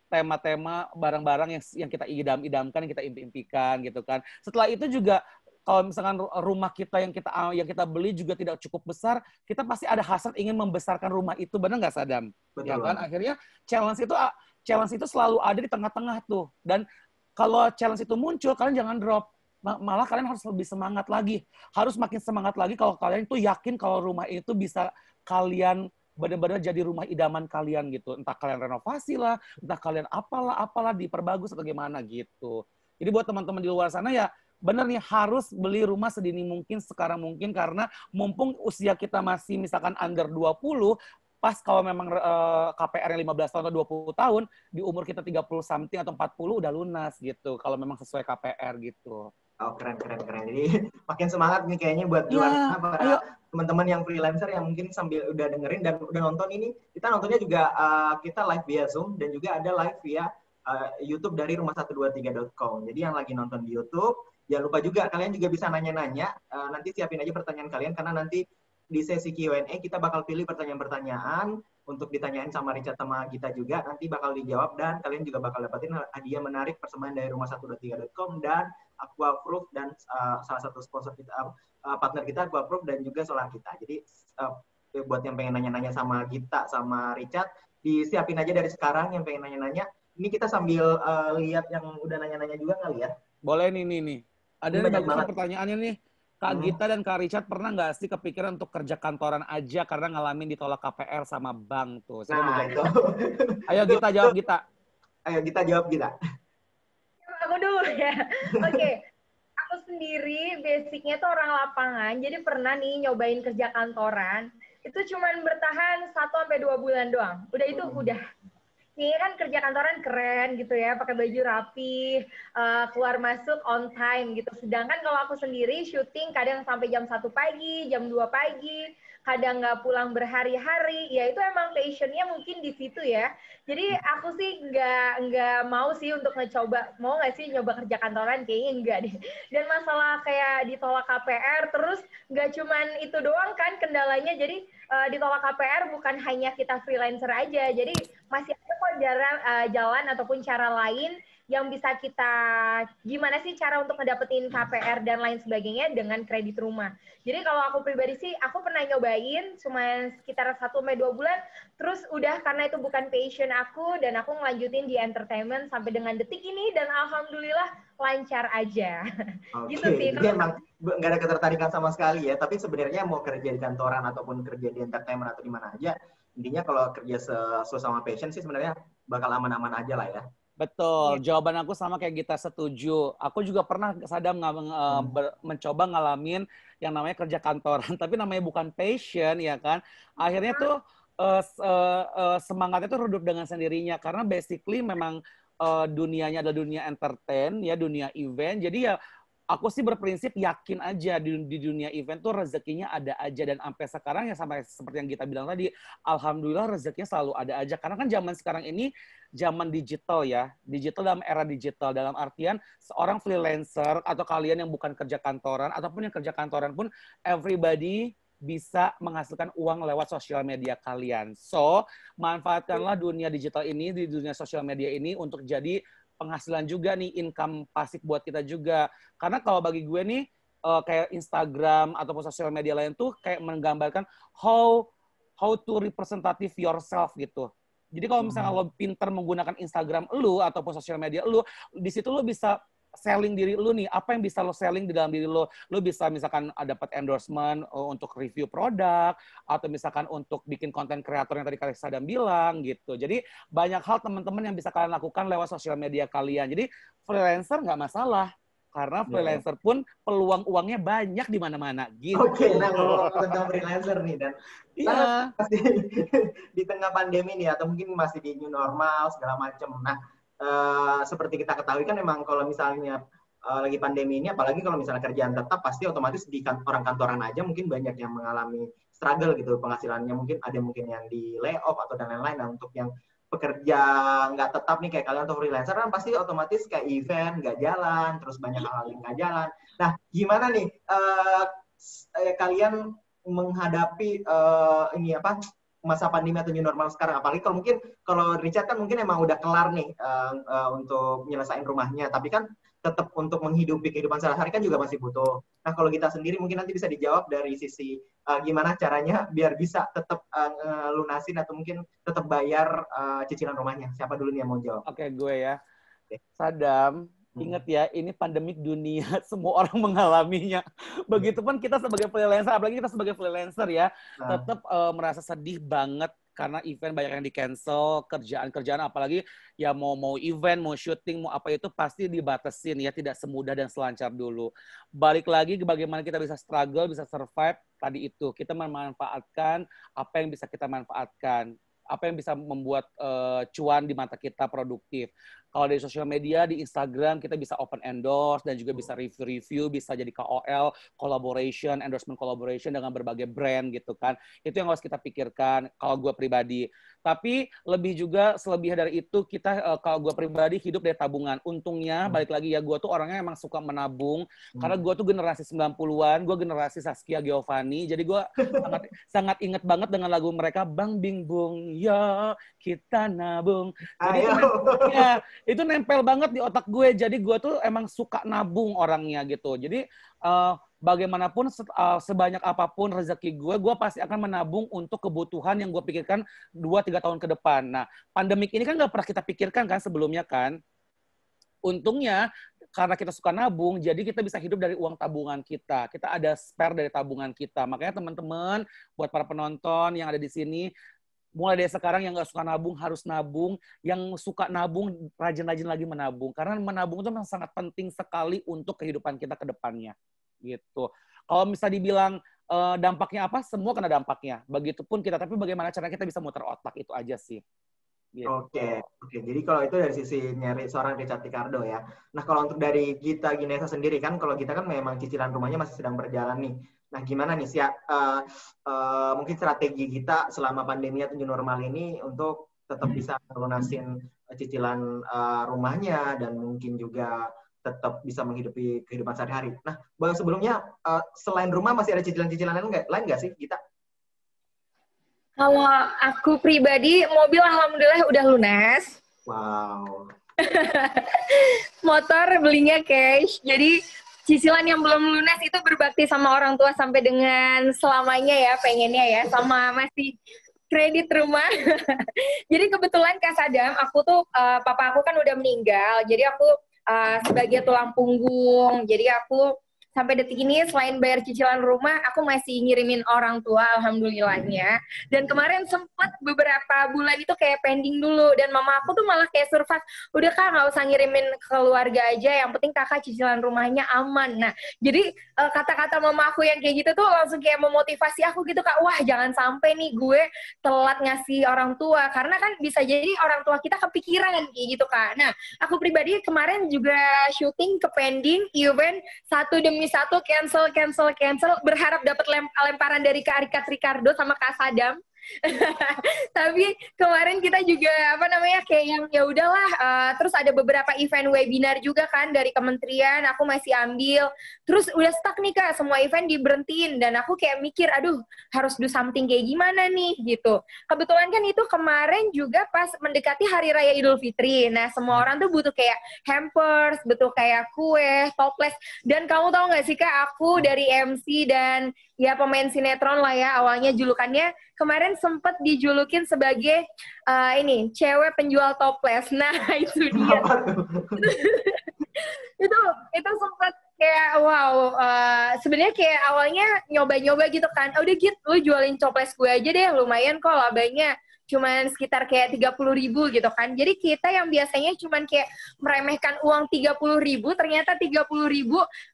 tema-tema barang-barang yang kita idam-idamkan, yang kita impi-impikan gitu kan. Setelah itu juga kalau misalkan rumah kita yang kita beli juga tidak cukup besar, kita pasti ada hasrat ingin membesarkan rumah itu, benar nggak Sadam? Betul. Ya kan? Akhirnya challenge itu selalu ada di tengah-tengah tuh. Dan kalau challenge itu muncul, kalian jangan drop. Malah kalian harus lebih semangat lagi. Harus makin semangat lagi kalau kalian itu yakin kalau rumah itu bisa kalian benar-benar jadi rumah idaman kalian gitu. Entah kalian renovasi lah, entah kalian apalah diperbagus atau gimana gitu. Jadi buat teman-teman di luar sana ya, benar nih harus beli rumah sedini mungkin, sekarang mungkin, karena mumpung usia kita masih misalkan under 20, pas kalau memang KPR-nya 15 tahun atau 20 tahun, di umur kita 30 something atau 40 udah lunas gitu, kalau memang sesuai KPR gitu. Oh, keren. Jadi makin semangat nih kayaknya buat luar para teman-teman yang freelancer yang mungkin sambil udah dengerin dan udah nonton ini. Kita nontonnya juga kita live via Zoom dan juga ada live via YouTube dari rumah123.com. Jadi yang lagi nonton di YouTube, jangan lupa juga kalian juga bisa nanya-nanya. Nanti siapin aja pertanyaan kalian karena nanti di sesi Q&A kita bakal pilih pertanyaan-pertanyaan untuk ditanyain sama Richard sama Gita juga. Nanti bakal dijawab dan kalian juga bakal dapetin hadiah menarik persembahan dari rumah123.com dan Aquaproof dan salah satu sponsor kita, partner kita Aquaproof dan juga solar kita. Jadi buat yang pengen nanya-nanya sama Gita sama Richard, disiapin aja dari sekarang yang pengen nanya-nanya. Ini kita sambil lihat yang udah nanya-nanya juga kali ya. Boleh nih. Ada yang bagus pertanyaannya nih. Kak Gita dan Kak Richard pernah nggak sih kepikiran untuk kerja kantoran aja karena ngalamin ditolak KPR sama bank tuh? Itu. Ayo Gita jawab Gita. Ayo Gita jawab Gita. Aku dulu ya. Oke. Aku sendiri basicnya tuh orang lapangan. Jadi pernah nih nyobain kerja kantoran. Itu cuman bertahan 1-2 bulan doang. Udah itu udah. Ini kan kerja kantoran keren gitu ya, pakai baju rapi, keluar masuk on time gitu. Sedangkan kalau aku sendiri syuting kadang sampai jam 1 pagi, jam 2 pagi, kadang nggak pulang berhari-hari. Ya itu emang passionnya mungkin di situ ya. Jadi aku sih nggak mau sih untuk mau nggak sih nyoba kerja kantoran, kayaknya enggak deh. Dan masalah kayak ditolak KPR, terus nggak cuman itu doang kan kendalanya. Jadi ditolak KPR bukan hanya kita freelancer aja, jadi masih ada kok jalan ataupun cara lain yang bisa kita, gimana sih cara untuk ngedapetin KPR dan lain sebagainya dengan kredit rumah. Jadi kalau aku pribadi sih, aku pernah nyobain cuma sekitar 1-2 bulan, terus udah karena itu bukan passion aku, dan aku ngelanjutin di entertainment sampai dengan detik ini, dan alhamdulillah lancar aja. Gitu sih. Jadi emang nggak ada ketertarikan sama sekali ya, tapi sebenarnya mau kerja di kantoran ataupun kerja di entertainment atau di mana aja, intinya kalau kerja sesuai sama passion sih sebenarnya bakal aman-aman aja lah ya. Betul, jawaban aku sama kayak Gita, setuju. Aku juga pernah Sadam mencoba ngalamin yang namanya kerja kantoran, tapi namanya bukan passion ya kan. Akhirnya tuh semangatnya tuh redup dengan sendirinya karena basically memang dunianya adalah dunia entertain ya, dunia event. Jadi ya aku sih berprinsip yakin aja di dunia event tuh rezekinya ada aja, dan sampai sekarang ya sampai seperti yang kita bilang tadi, alhamdulillah rezekinya selalu ada aja karena kan zaman sekarang ini zaman digital ya, digital dalam era digital, dalam artian seorang freelancer atau kalian yang bukan kerja kantoran ataupun yang kerja kantoran pun everybody bisa menghasilkan uang lewat sosial media kalian. So, manfaatkanlah dunia digital ini, di dunia sosial media ini untuk jadi penghasilan juga nih, income pasif buat kita juga. Karena kalau bagi gue nih, kayak Instagram ataupun sosial media lain tuh kayak menggambarkan how to representative yourself gitu. Jadi kalau misalnya lo pinter menggunakan Instagram lo ataupun sosial media lo, di situ lo bisa selling diri lu nih, apa yang bisa lo selling di dalam diri lo. Lo bisa misalkan dapat endorsement untuk review produk, atau misalkan untuk bikin konten kreator yang tadi kalian Sadam bilang gitu. Jadi banyak hal teman-teman yang bisa kalian lakukan lewat sosial media kalian. Jadi freelancer nggak masalah. Karena freelancer pun peluang uangnya banyak di mana-mana gitu. Oke, nah ngomong tentang freelancer nih dan masih di tengah pandemi nih atau mungkin masih di new normal segala macam. Nah, seperti kita ketahui kan memang kalau misalnya lagi pandemi ini, apalagi kalau misalnya kerjaan tetap, pasti otomatis di orang kantoran aja mungkin banyak yang mengalami struggle gitu penghasilannya. Mungkin ada yang di layoff atau dan lain-lain. Nah, untuk yang pekerja nggak tetap nih kayak kalian atau freelancer kan pasti otomatis kayak event nggak jalan, terus banyak hal yang nggak jalan. Nah, gimana nih kalian menghadapi ini apa masa pandemi atau new normal sekarang? Apalagi kalau Richard kan mungkin emang udah kelar nih untuk nyelesain rumahnya, tapi kan tetap untuk menghidupi kehidupan sehari-hari kan juga masih butuh. Nah, kalau kita sendiri mungkin nanti bisa dijawab dari sisi gimana caranya biar bisa tetap lunasin atau mungkin tetap bayar cicilan rumahnya. Siapa dulu nih yang mau jawab? Oke, gue ya. Sadam, ingat ya, ini pandemik dunia, semua orang mengalaminya. Begitupun kita sebagai freelancer, apalagi kita sebagai freelancer ya, tetap merasa sedih banget karena event banyak yang di-cancel, kerjaan-kerjaan apalagi ya mau event, mau syuting, mau apa itu pasti dibatasin ya, tidak semudah dan selancar dulu. Balik lagi ke bagaimana kita bisa struggle, bisa survive, tadi itu kita memanfaatkan apa yang bisa kita manfaatkan, apa yang bisa membuat cuan di mata kita produktif. Kalau dari sosial media, di Instagram, kita bisa open endorse dan juga bisa review-review, bisa jadi KOL, collaboration, endorsement collaboration dengan berbagai brand gitu kan. Itu yang harus kita pikirkan kalau gue pribadi. Tapi lebih juga, selebih dari itu, kita kalau gue pribadi hidup dari tabungan. Untungnya, balik lagi ya, gue tuh orangnya emang suka menabung. Karena gue tuh generasi 90-an, gue generasi Saskia Giovanni. Jadi gue sangat inget banget dengan lagu mereka, Bang Bing Bung, ya kita nabung. Jadi itu nempel banget di otak gue. Jadi gue tuh emang suka nabung orangnya gitu. Jadi bagaimanapun sebanyak apapun rezeki gue pasti akan menabung untuk kebutuhan yang gue pikirkan 2-3 tahun ke depan. Nah, pandemik ini kan nggak pernah kita pikirkan kan sebelumnya kan. Untungnya karena kita suka nabung, jadi kita bisa hidup dari uang tabungan kita. Kita ada spare dari tabungan kita. Makanya teman-teman, buat para penonton yang ada di sini, mulai dari sekarang yang nggak suka nabung harus nabung, yang suka nabung rajin-rajin lagi menabung, karena menabung itu memang sangat penting sekali untuk kehidupan kita ke depannya gitu. Kalau misalnya dibilang dampaknya apa, semua kena dampaknya. Begitupun kita, tapi bagaimana cara kita bisa muter otak, itu aja sih. Gitu. Oke. Jadi kalau itu dari sisi nyari seorang Richard Ricardo ya. Nah, kalau untuk dari Gita Ginesa sendiri kan, kalau kita kan memang cicilan rumahnya masih sedang berjalan nih. Nah, gimana nih sih mungkin strategi kita selama pandemi atau new normal ini untuk tetap bisa melunasin cicilan rumahnya dan mungkin juga tetap bisa menghidupi kehidupan sehari-hari. Nah, sebelumnya selain rumah masih ada cicilan-cicilan lain nggak sih kita? Kalau aku pribadi, mobil alhamdulillah udah lunas. Wow. Motor belinya cash. Jadi cicilan yang belum lunas itu berbakti sama orang tua sampai dengan selamanya ya, pengennya ya. Sama masih kredit rumah. Jadi kebetulan Kak Sadam, aku tuh, papa aku kan udah meninggal. Jadi aku sebagai tulang punggung. Jadi aku sampai detik ini selain bayar cicilan rumah, aku masih ngirimin orang tua, alhamdulillahnya. Dan kemarin sempat beberapa bulan itu kayak pending dulu. Dan mama aku tuh malah kayak survive, udah Kak nggak usah ngirimin ke keluarga aja, yang penting kakak cicilan rumahnya aman. Nah, jadi kata-kata mama aku yang kayak gitu tuh langsung kayak memotivasi aku gitu Kak, wah jangan sampai nih gue telat ngasih orang tua. Karena kan bisa jadi orang tua kita kepikiran kayak gitu Kak. Nah, aku pribadi kemarin juga syuting ke pending, event satu demi satu cancel, berharap dapat lemparan dari Kak Ricardo sama Kak Sadam. Tapi kemarin kita juga kayak yang ya udahlah, terus ada beberapa event webinar juga kan dari kementerian, aku masih ambil, terus udah stuck nih Kak, semua event diberhentiin, dan aku kayak mikir aduh harus do something kayak gimana nih gitu. Kebetulan kan itu kemarin juga pas mendekati hari raya Idul Fitri, nah semua orang tuh butuh kayak hampers, butuh kayak kue, toples, dan kamu tahu nggak sih Kak, aku dari MC dan ya pemain sinetron lah ya, awalnya julukannya kemarin sempat dijulukin sebagai cewek penjual toples. Nah, itu dia. Itu wow, sebenarnya kayak awalnya nyoba-nyoba gitu kan. Oh, udah gitu, lu jualin toples gue aja deh, lumayan kok labanya. Cuman sekitar kayak 30.000 gitu kan. Jadi kita yang biasanya cuman kayak meremehkan uang 30.000, ternyata 30.000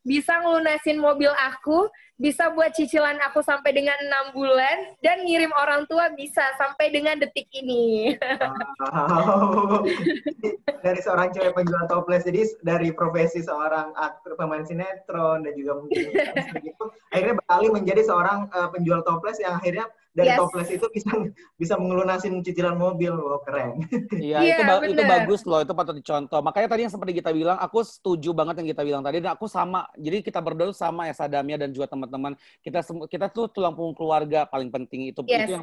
bisa ngelunasin mobil aku, bisa buat cicilan aku sampai dengan 6 bulan, dan ngirim orang tua bisa sampai dengan detik ini. Wow. Dari seorang cewek penjual toples, jadi dari profesi seorang aktor, pemain sinetron, dan juga mungkin begitu, akhirnya beralih menjadi seorang penjual toples yang akhirnya dari toples itu bisa ngelunasin cicilan mobil. Wow, keren. Iya, itu bagus loh, itu patut dicontoh. Makanya tadi yang seperti kita bilang, aku setuju banget yang kita bilang tadi, dan aku sama. Jadi kita berdua sama ya, Sadamia dan juga teman-teman. Kita tuh tulang punggung keluarga paling penting, itu yang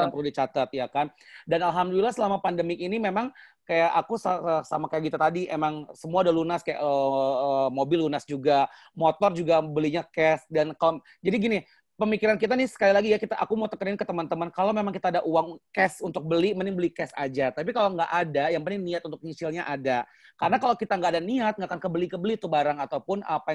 perlu dicatat ya kan. Dan alhamdulillah selama pandemik ini memang kayak aku sama kayak kita tadi, emang semua udah lunas, kayak mobil lunas juga, motor juga belinya cash, dan jadi gini, pemikiran kita nih sekali lagi ya, aku mau tekenin ke teman-teman, kalau memang kita ada uang cash untuk beli, mending beli cash aja. Tapi kalau nggak ada, yang penting niat untuk nyicilnya ada. Karena kalau kita nggak ada niat, nggak akan kebeli tuh barang ataupun apa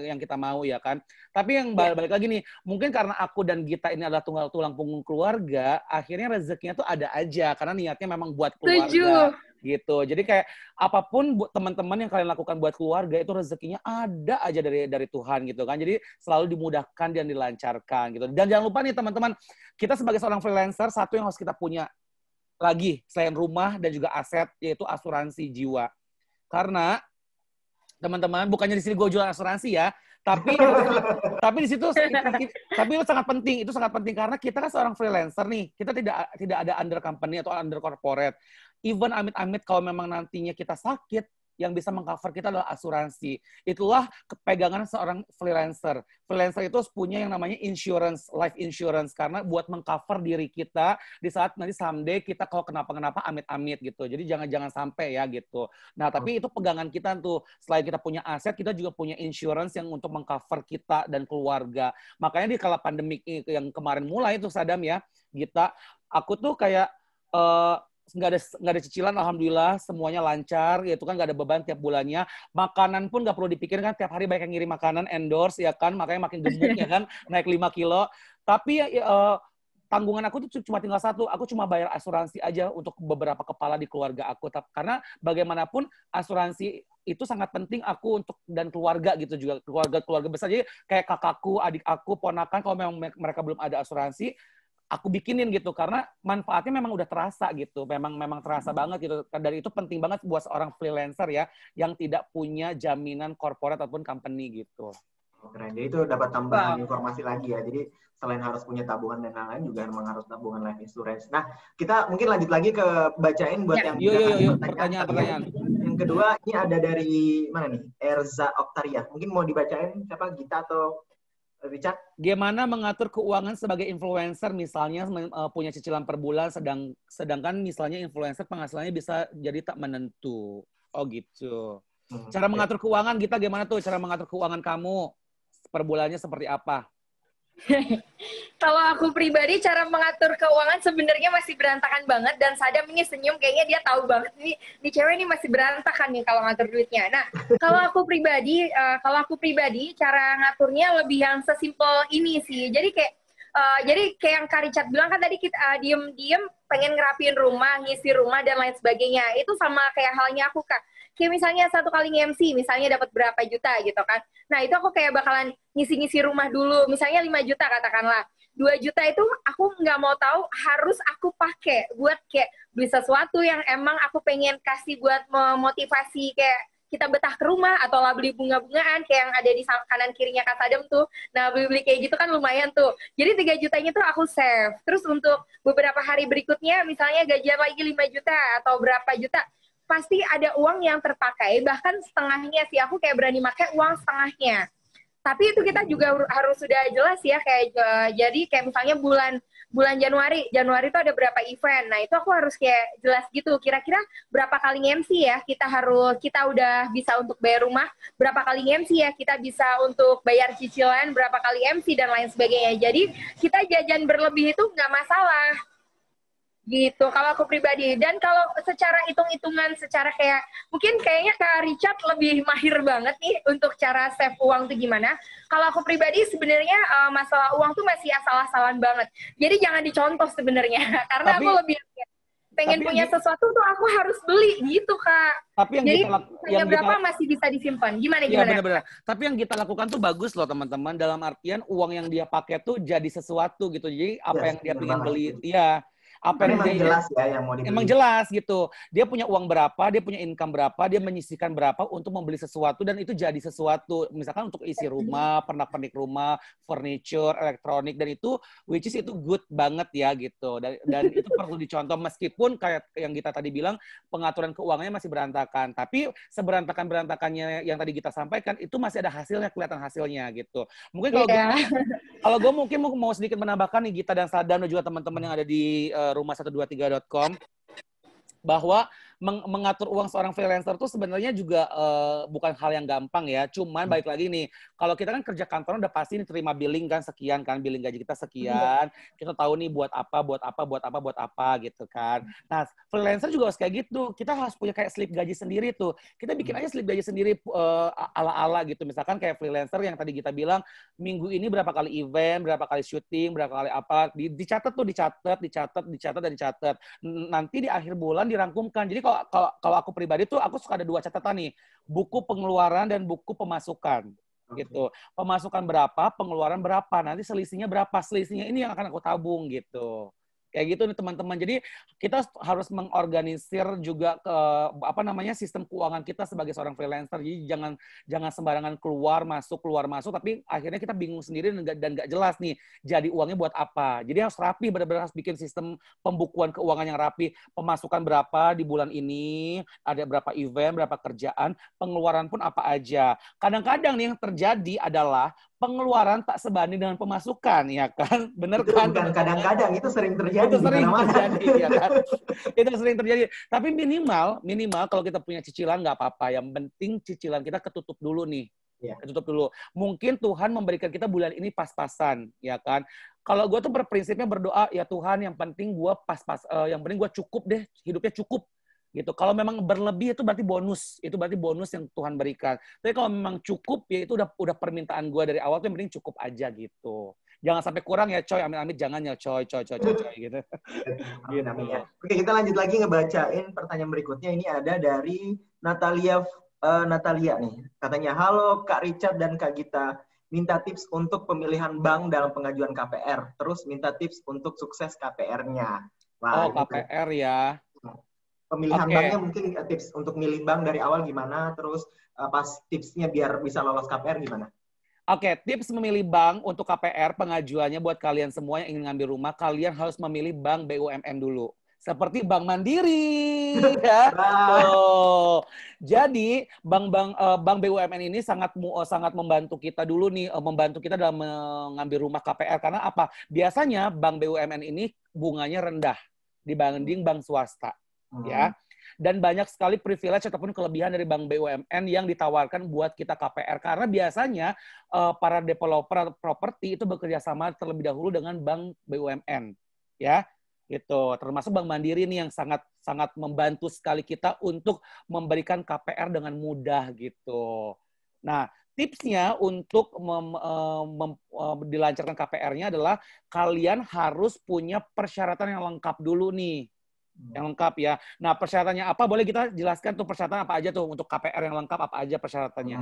yang kita mau ya kan. Tapi yang balik lagi nih, mungkin karena aku dan Gita ini adalah tulang punggung keluarga, akhirnya rezekinya tuh ada aja, karena niatnya memang buat keluarga. Gitu. Jadi kayak apapun teman-teman yang kalian lakukan buat keluarga, itu rezekinya ada aja dari Tuhan gitu kan. Jadi selalu dimudahkan dan dilancarkan gitu. Dan jangan lupa nih teman-teman, kita sebagai seorang freelancer, satu yang harus kita punya lagi selain rumah dan juga aset, yaitu asuransi jiwa. Karena teman-teman, bukannya di sini gue jual asuransi ya, tapi di situ tapi itu sangat penting karena kita kan seorang freelancer nih, kita tidak ada under company atau under corporate. Even amit-amit kalau memang nantinya kita sakit, yang bisa mengcover kita adalah asuransi. Itulah kepegangan seorang freelancer. Freelancer itu punya yang namanya insurance, life insurance, karena buat mengcover diri kita di saat nanti someday kita kalau kenapa-kenapa amit-amit gitu. Jadi jangan sampai ya gitu. Nah, tapi itu pegangan kita tuh. Selain kita punya aset, kita juga punya insurance yang untuk mengcover kita dan keluarga. Makanya di kala pandemik yang kemarin mulai itu Sadam ya, aku tuh kayak nggak ada cicilan, alhamdulillah semuanya lancar, gitu kan, nggak ada beban tiap bulannya. Makanan pun nggak perlu dipikirkan, kan tiap hari banyak yang ngirim makanan, endorse ya kan, makanya makin gemuk ya kan, naik 5 kilo. Tapi tanggungan aku tuh cuma tinggal satu, aku cuma bayar asuransi aja untuk beberapa kepala di keluarga aku. Karena bagaimanapun asuransi itu sangat penting aku untuk dan keluarga gitu juga, keluarga besar. Jadi kayak kakakku, adik aku, ponakan, kalau memang mereka belum ada asuransi, aku bikinin gitu, karena manfaatnya memang udah terasa gitu, memang terasa banget gitu. Dan itu penting banget buat seorang freelancer ya, yang tidak punya jaminan corporate ataupun company gitu. Keren, jadi itu dapat tambahan informasi lagi ya. Jadi selain harus punya tabungan dan lain-lain, juga memang harus tabungan life insurance. Nah, kita mungkin lanjut lagi ke bacain buat yang pertanyaan. Yang kedua, ini ada dari mana nih? Erza Oktaria. Mungkin mau dibacain siapa? Gita atau Richard? Gimana mengatur keuangan sebagai influencer, misalnya punya cicilan per bulan, sedangkan misalnya influencer penghasilannya bisa jadi tak menentu. Oh gitu. Cara mengatur keuangan, Gita, gimana tuh cara mengatur keuangan kamu per bulannya seperti apa? Kalau aku pribadi, cara mengatur keuangan sebenarnya masih berantakan banget, dan Sadam ini senyum, kayaknya dia tahu banget nih cewek ini masih berantakan nih kalau ngatur duitnya. Nah, kalau aku pribadi cara ngaturnya lebih yang sesimpel ini sih. Jadi kayak yang Kak Richard bilang kan tadi, kita diem pengen ngerapiin rumah, ngisi rumah dan lain sebagainya. Itu sama kayak halnya aku, Kak. Kayak misalnya satu kali nge-MC, misalnya dapat berapa juta gitu kan. Nah, itu aku kayak bakalan ngisi-ngisi rumah dulu. Misalnya 5 juta katakanlah. 2 juta itu aku nggak mau tahu harus aku pakai buat kayak beli sesuatu yang emang aku pengen kasih buat memotivasi, kayak kita betah ke rumah, atau lah beli bunga-bungaan kayak yang ada di kanan kirinya Kak Sadam tuh. Nah, beli-beli kayak gitu kan lumayan tuh. Jadi 3 jutanya tuh aku save. Terus untuk beberapa hari berikutnya, misalnya gajian lagi 5 juta atau berapa juta, pasti ada uang yang terpakai, bahkan setengahnya sih, aku kayak berani pakai uang setengahnya. Tapi itu kita juga harus sudah jelas ya, kayak jadi kayak misalnya bulan Januari itu ada berapa event. Nah, itu aku harus kayak jelas gitu, kira-kira berapa kali MC ya kita udah bisa untuk bayar rumah, berapa kali MC ya kita bisa untuk bayar cicilan, berapa kali MC dan lain sebagainya. Jadi kita jajan berlebih itu nggak masalah Gitu, kalau aku pribadi. Dan kalau secara hitung-hitungan, secara kayak, mungkin kayaknya Kak Richard lebih mahir banget nih untuk cara save uang tuh gimana. Kalau aku pribadi sebenarnya masalah uang tuh masih asal-asalan banget. Jadi jangan dicontoh sebenarnya. Karena Tapi aku lebih pengen punya sesuatu tuh aku harus beli gitu, Kak. Tapi Jadi hanya berapa masih bisa disimpan. Gimana? Iya benar-benar. Tapi yang kita lakukan tuh bagus loh teman-teman. Dalam artian uang yang dia pakai tuh jadi sesuatu gitu. Jadi apa yang dia pengen beli, ya apa yang dia jelas ya yang mau dibeli. Emang jelas gitu. Dia punya uang berapa, dia punya income berapa, dia menyisihkan berapa untuk membeli sesuatu dan itu jadi sesuatu. Misalkan untuk isi rumah, pernak-pernik rumah, furniture, elektronik dan itu which is itu good banget ya gitu. Dan itu perlu dicontoh meskipun kayak yang kita tadi bilang pengaturan keuangannya masih berantakan. Tapi seberantakan-berantakannya yang tadi kita sampaikan itu masih ada hasilnya, kelihatan hasilnya gitu. Mungkin kalau gue mungkin mau sedikit menambahkan nih Gita dan Sadam dan juga teman-teman yang ada di rumah123.com bahwa mengatur uang seorang freelancer itu sebenarnya juga bukan hal yang gampang ya. Cuman balik lagi nih, kalau kita kan kerja kantoran udah pasti nih terima billing kan sekian kan, billing gaji kita sekian. Kita tahu nih buat apa gitu kan. Nah, freelancer juga harus kayak gitu. Kita harus punya kayak slip gaji sendiri tuh. Kita bikin aja slip gaji sendiri ala-ala gitu. Misalkan kayak freelancer yang tadi kita bilang minggu ini berapa kali event, berapa kali syuting, berapa kali apa, dicatat. Nanti di akhir bulan dirangkumkan. Jadi kalau aku pribadi tuh aku suka ada 2 catatan nih, buku pengeluaran dan buku pemasukan. Gitu. Pemasukan berapa, pengeluaran berapa, nanti selisihnya berapa, selisihnya ini yang akan aku tabung gitu. Kayak gitu nih teman-teman. Jadi kita harus mengorganisir juga sistem keuangan kita sebagai seorang freelancer. Jadi jangan sembarangan keluar masuk, tapi akhirnya kita bingung sendiri dan nggak jelas nih jadi uangnya buat apa. Jadi harus rapi, benar-benar harus bikin sistem pembukuan keuangan yang rapi. Pemasukan berapa di bulan ini, ada berapa event, berapa kerjaan, pengeluaran pun apa aja. Kadang-kadang nih yang terjadi adalah pengeluaran tak sebanding dengan pemasukan, ya kan? Bener itu kan? Bukan kadang-kadang, itu sering terjadi. Itu sering terjadi, ya kan? Itu sering terjadi. Tapi minimal kalau kita punya cicilan nggak apa-apa. Yang penting cicilan kita ketutup dulu nih. Ya. Ketutup dulu. Mungkin Tuhan memberikan kita bulan ini pas-pasan, ya kan? Kalau gue tuh berprinsipnya berdoa, ya Tuhan, yang penting gue yang penting gue cukup deh, hidupnya cukup. Gitu. Kalau memang berlebih itu berarti bonus yang Tuhan berikan. Tapi kalau memang cukup ya itu udah permintaan gue dari awal tuh yang penting cukup aja gitu. Jangan sampai kurang ya coy, amit-amit jangan ya coy gitu. Amin ya. Oke, kita lanjut lagi ngebacain pertanyaan berikutnya. Ini ada dari Natalia nih. Katanya, halo Kak Richard dan Kak Gita. Minta tips untuk pemilihan bank dalam pengajuan KPR. Terus minta tips untuk sukses KPR-nya. Wah, KPR ya. Pemilihan banknya mungkin tips untuk milih bank dari awal gimana, terus pas tipsnya biar bisa lolos KPR gimana? Oke, tips memilih bank untuk KPR pengajuannya buat kalian semua yang ingin ngambil rumah, kalian harus memilih bank BUMN dulu. Seperti Bank Mandiri, ya. Jadi bank BUMN ini sangat membantu kita dulu nih, membantu kita dalam mengambil rumah KPR karena apa? Biasanya bank BUMN ini bunganya rendah dibanding bank swasta. Ya, dan banyak sekali privilege ataupun kelebihan dari bank BUMN yang ditawarkan buat kita KPR karena biasanya para developer properti itu bekerja sama terlebih dahulu dengan bank BUMN, ya, gitu. Termasuk Bank Mandiri nih yang sangat membantu sekali kita untuk memberikan KPR dengan mudah gitu. Nah, tipsnya untuk dilancarkan KPR-nya adalah kalian harus punya persyaratan yang lengkap dulu nih. Yang lengkap ya. Nah, persyaratannya apa? Boleh kita jelaskan tuh persyaratan apa aja tuh untuk KPR yang lengkap apa aja persyaratannya?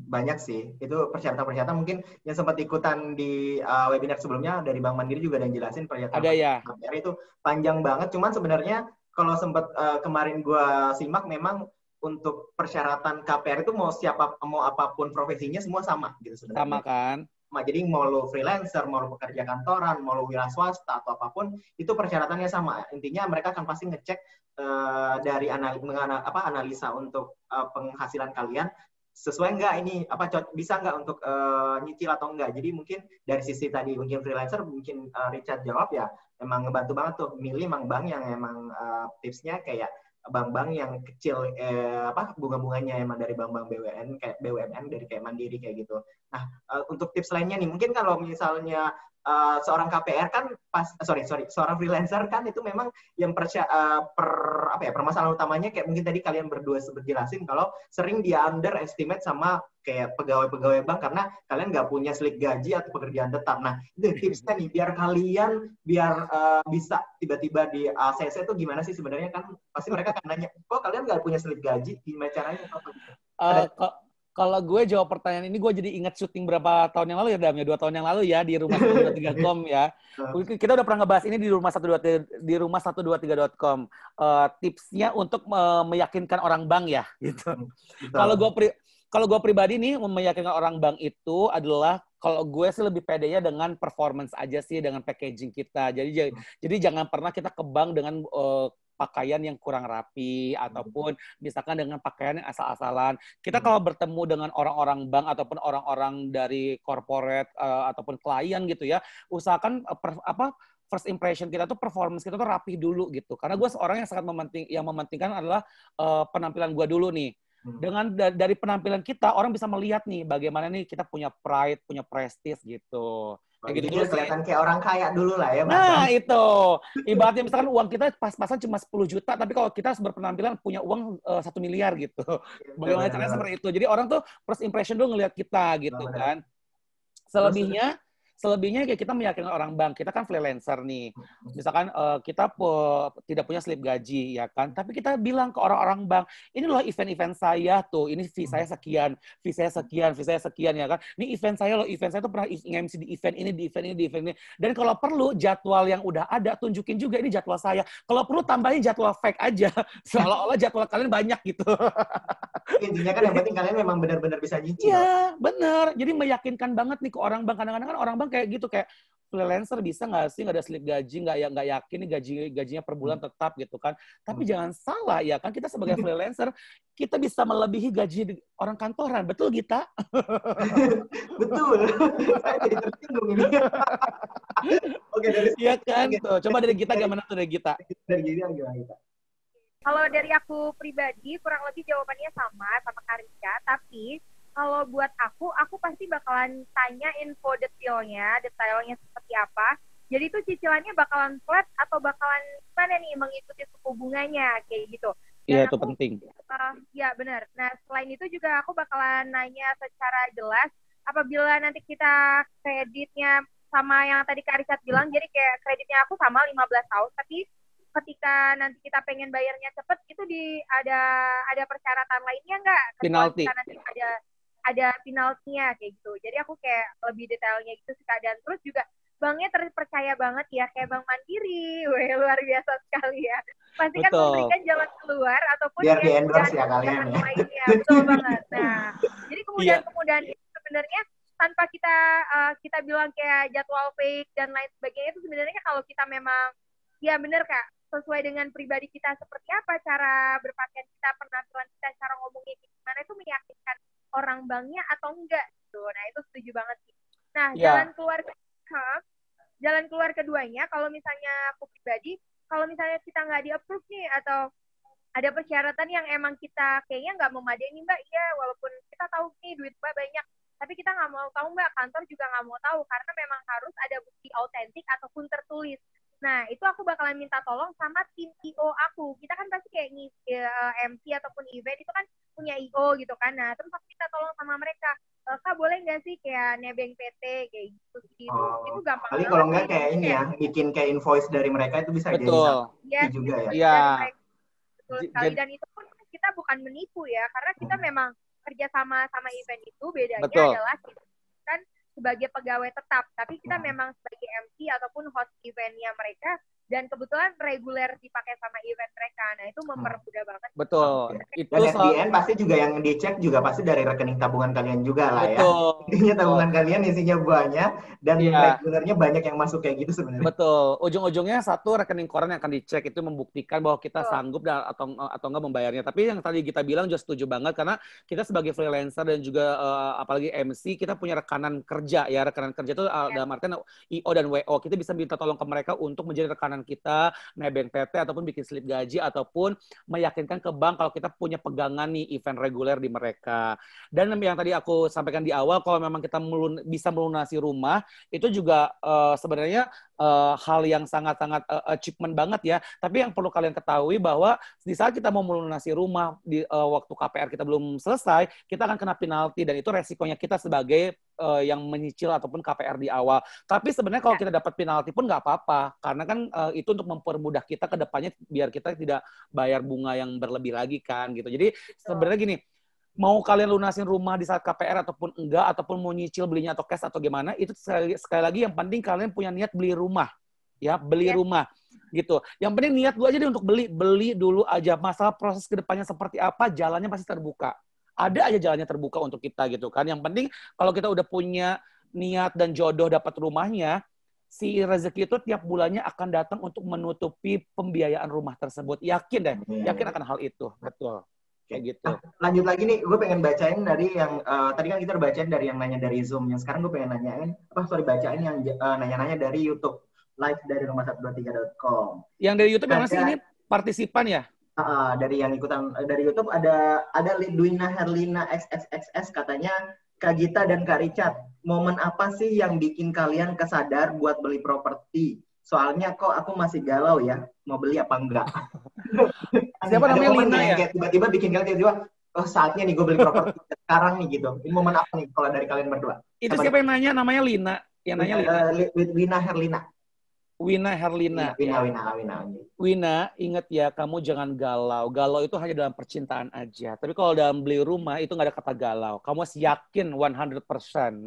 Banyak sih. Itu persyaratan-persyaratan mungkin yang sempat ikutan di webinar sebelumnya dari Bank Mandiri juga ada yang jelasin persyaratan ya. KPR itu panjang banget. Cuman sebenarnya kalau sempat kemarin gua simak memang untuk persyaratan KPR itu mau apapun profesinya semua sama gitu sebenarnya. Sama kan? Jadi mau lo freelancer, mau lo pekerja kantoran, mau lo wira swasta atau apapun, itu persyaratannya sama. Intinya mereka akan pasti ngecek dari analisa untuk penghasilan kalian sesuai nggak ini bisa nggak untuk nyicil atau enggak. Jadi mungkin dari sisi tadi mungkin freelancer mungkin Richard jawab ya emang ngebantu banget tuh milih emang bank yang emang tipsnya kayak bank-bank yang kecil bunga-bunganya emang dari bank-bank BUMN dari kayak Mandiri kayak gitu. Nah, untuk tips lainnya nih mungkin kalau misalnya seorang KPR kan seorang freelancer kan itu memang yang permasalahan utamanya kayak mungkin tadi kalian berdua sempat jelasin kalau sering dia underestimate sama kayak pegawai-pegawai bank karena kalian nggak punya slip gaji atau pekerjaan tetap. Nah, itu tipsnya nih biar kalian bisa tiba-tiba di ACC itu gimana sih sebenarnya kan pasti mereka akan nanya, kok kalian nggak punya slip gaji, gimana caranya apa gitu? Kalau gue jawab pertanyaan ini, gue jadi ingat syuting berapa tahun yang lalu ya, Dam, ya 2 tahun yang lalu ya di rumah 123.com ya. Kita udah pernah ngebahas ini di rumah 123.com. Tipsnya untuk meyakinkan orang bank ya, gitu. Kalau gue pribadi nih meyakinkan orang bank itu adalah kalau gue sih lebih pedenya dengan performance aja sih, dengan packaging kita. Jadi jangan pernah kita ke bank dengan pakaian yang kurang rapi ataupun misalkan dengan pakaian yang asal-asalan. Kita kalau bertemu dengan orang-orang bank ataupun orang-orang dari corporate ataupun klien gitu ya, usahakan first impression kita tuh performance kita tuh rapi dulu gitu. Karena gue seorang yang sangat mementingkan adalah penampilan gue dulu nih. Dengan dari penampilan kita orang bisa melihat nih bagaimana nih kita punya pride, punya prestige gitu. Kayak gitu dulu kelihatan kayak orang kaya dulu lah ya. Nah, itu. Ibaratnya misalkan uang kita pas-pasan cuma 10 juta, tapi kalau kita berpenampilan punya uang 1 miliar gitu. Bagaimana caranya seperti itu. Jadi orang tuh first impression dulu ngelihat kita gitu kan. Selebihnya kayak kita meyakinkan orang bank, kita kan freelancer nih. Misalkan kita tidak punya slip gaji ya kan, tapi kita bilang ke orang-orang bank, ini loh event-event saya tuh, ini fee saya sekian, fee saya sekian ya kan. Ini event saya tuh pernah nge-MC di event ini, di event ini. Dan kalau perlu jadwal yang udah ada tunjukin juga ini jadwal saya. Kalau perlu tambahin jadwal fake aja, seolah-olah jadwal kalian banyak gitu. Intinya kan yang penting kalian memang benar-benar bisa nyicil. Iya, benar. Jadi meyakinkan banget nih ke orang bank. Kadang-kadang kan orang bank kayak gitu, kayak freelancer bisa nggak sih nggak ada slip gaji, nggak yakin nih gajinya per bulan tetap gitu kan. Tapi jangan salah ya kan, kita sebagai freelancer kita bisa melebihi gaji orang kantoran, betul Gita? Betul. Saya jadi tersinggung ini. Oke, dari iya kan tuh. Coba dari Gita gimana tuh dari Gita? Dari gimana Gita? Kalau dari aku pribadi kurang lebih jawabannya sama Karika, tapi kalau buat aku pasti bakalan tanya info detailnya seperti apa. Jadi itu cicilannya bakalan flat atau bakalan gimana nih mengikuti suku bunganya kayak gitu. Iya, itu penting. Ya benar. Nah selain itu juga aku bakalan nanya secara jelas apabila nanti kita kreditnya sama yang tadi Kak Richard bilang, jadi kayak kreditnya aku sama 15 tahun, tapi ketika nanti kita pengen bayarnya cepet itu ada persyaratan lainnya nggak? Penalti. Nanti ada penaltinya kayak gitu. Jadi aku kayak lebih detailnya gitu sih Kak. Dan terus juga banknya terpercaya banget ya, kayak Bank Mandiri. Weh, luar biasa sekali ya. Pasti kan memberikan jalan keluar ataupun biar di-endorse ya kalian ya. Lainnya. Betul banget. Nah, jadi kemudian itu sebenarnya tanpa kita bilang kayak jadwal fake dan lain sebagainya, itu sebenarnya kalau kita memang ya benar Kak, sesuai dengan pribadi kita seperti apa, cara berpakaian kita, penampilan kita, cara ngomongnya gimana, itu meyakinkan orang banknya atau enggak gitu. Nah itu setuju banget sih. Nah jalan keluar keduanya, kalau misalnya aku pribadi, kalau misalnya kita nggak di-approve nih atau ada persyaratan yang emang kita kayaknya nggak memadai nih Mbak, iya walaupun kita tahu nih duit Mbak banyak, tapi kita nggak mau tahu Mbak, kantor juga nggak mau tahu karena memang harus ada bukti autentik ataupun tertulis. Nah, itu aku bakalan minta tolong sama tim I.O. aku. Kita kan pasti kayak MC ataupun event itu kan punya I.O. gitu kan. Nah, terus aku minta tolong sama mereka. Kak, boleh nggak sih kayak nebeng PT kayak gitu. Itu gampang. Kali kalau nggak kayak ini ya, bikin kayak invoice dari mereka itu bisa jadi juga ya. Iya. Betul sekali. Dan itu pun kita bukan menipu ya, karena kita memang kerja sama event itu bedanya adalah kita kan sebagai pegawai tetap, tapi kita memang sebagai MC ataupun host eventnya mereka, dan kebetulan reguler dipakai sama event mereka. Nah, itu mempermudah banget. Betul. Itu dan SDN pasti juga yang dicek juga pasti dari rekening tabungan kalian juga lah ya. Intinya tabungan kalian isinya banyak dan regulernya banyak yang masuk kayak gitu sebenarnya. Betul. Ujung-ujungnya satu rekening koran yang akan dicek itu membuktikan bahwa kita sanggup atau enggak membayarnya. Tapi yang tadi kita bilang juga setuju banget karena kita sebagai freelancer dan juga apalagi MC kita punya rekanan kerja ya. Rekanan kerja itu dalam artian IO dan WO. Kita bisa minta tolong ke mereka untuk menjadi rekanan pesanan kita, nebeng PT ataupun bikin slip gaji ataupun meyakinkan ke bank kalau kita punya pegangan nih event reguler di mereka. Dan yang tadi aku sampaikan di awal, kalau memang kita bisa melunasi rumah, itu juga sebenarnya hal yang sangat-sangat achievement banget ya. Tapi yang perlu kalian ketahui bahwa di saat kita mau melunasi rumah di waktu KPR kita belum selesai, kita akan kena penalti dan itu resikonya kita sebagai yang menyicil ataupun KPR di awal. Tapi sebenarnya kalau kita dapat penalti pun nggak apa-apa, karena kan itu untuk mempermudah kita ke depannya biar kita tidak bayar bunga yang berlebih lagi kan gitu. Jadi sebenarnya gini, mau kalian lunasin rumah di saat KPR ataupun enggak, ataupun mau nyicil belinya atau cash atau gimana, itu sekali lagi yang penting kalian punya niat beli rumah. Ya, beli rumah gitu. Yang penting niat gue aja deh untuk beli dulu aja. Masalah proses kedepannya seperti apa, jalannya pasti terbuka. Ada aja jalannya terbuka untuk kita gitu kan. Yang penting kalau kita udah punya niat dan jodoh dapat rumahnya, si rezeki itu tiap bulannya akan datang untuk menutupi pembiayaan rumah tersebut. Yakin deh, yakin akan hal itu. Betul. Kayak gitu. Nah, lanjut lagi nih, gue pengen bacain dari yang tadi kan kita udah bacain dari yang nanya dari Zoom. Yang sekarang gue pengen bacain yang nanya-nanya dari YouTube live dari rumah123.com. Yang dari YouTube yang masih ini partisipan ya? Dari yang ikutan dari YouTube ada Lidwina Herlina XXXS katanya, Kak Gita dan Kak Richard, momen apa sih yang bikin kalian kesadar buat beli properti? Soalnya kok aku masih galau ya, mau beli apa enggak? Siapa namanya Lina ya? Tiba-tiba bikin kalian tiba-tiba, oh saatnya nih gue beli properti sekarang nih gitu. Ini momen apa nih kalau dari kalian berdua? Itu siapa yang nanya? Namanya Lina. Yang nanya Lidwina Herlina. Wina Herlina. Wina, ingat ya, kamu jangan galau. Galau itu hanya dalam percintaan aja. Tapi kalau dalam beli rumah itu nggak ada kata galau. Kamu harus yakin 100%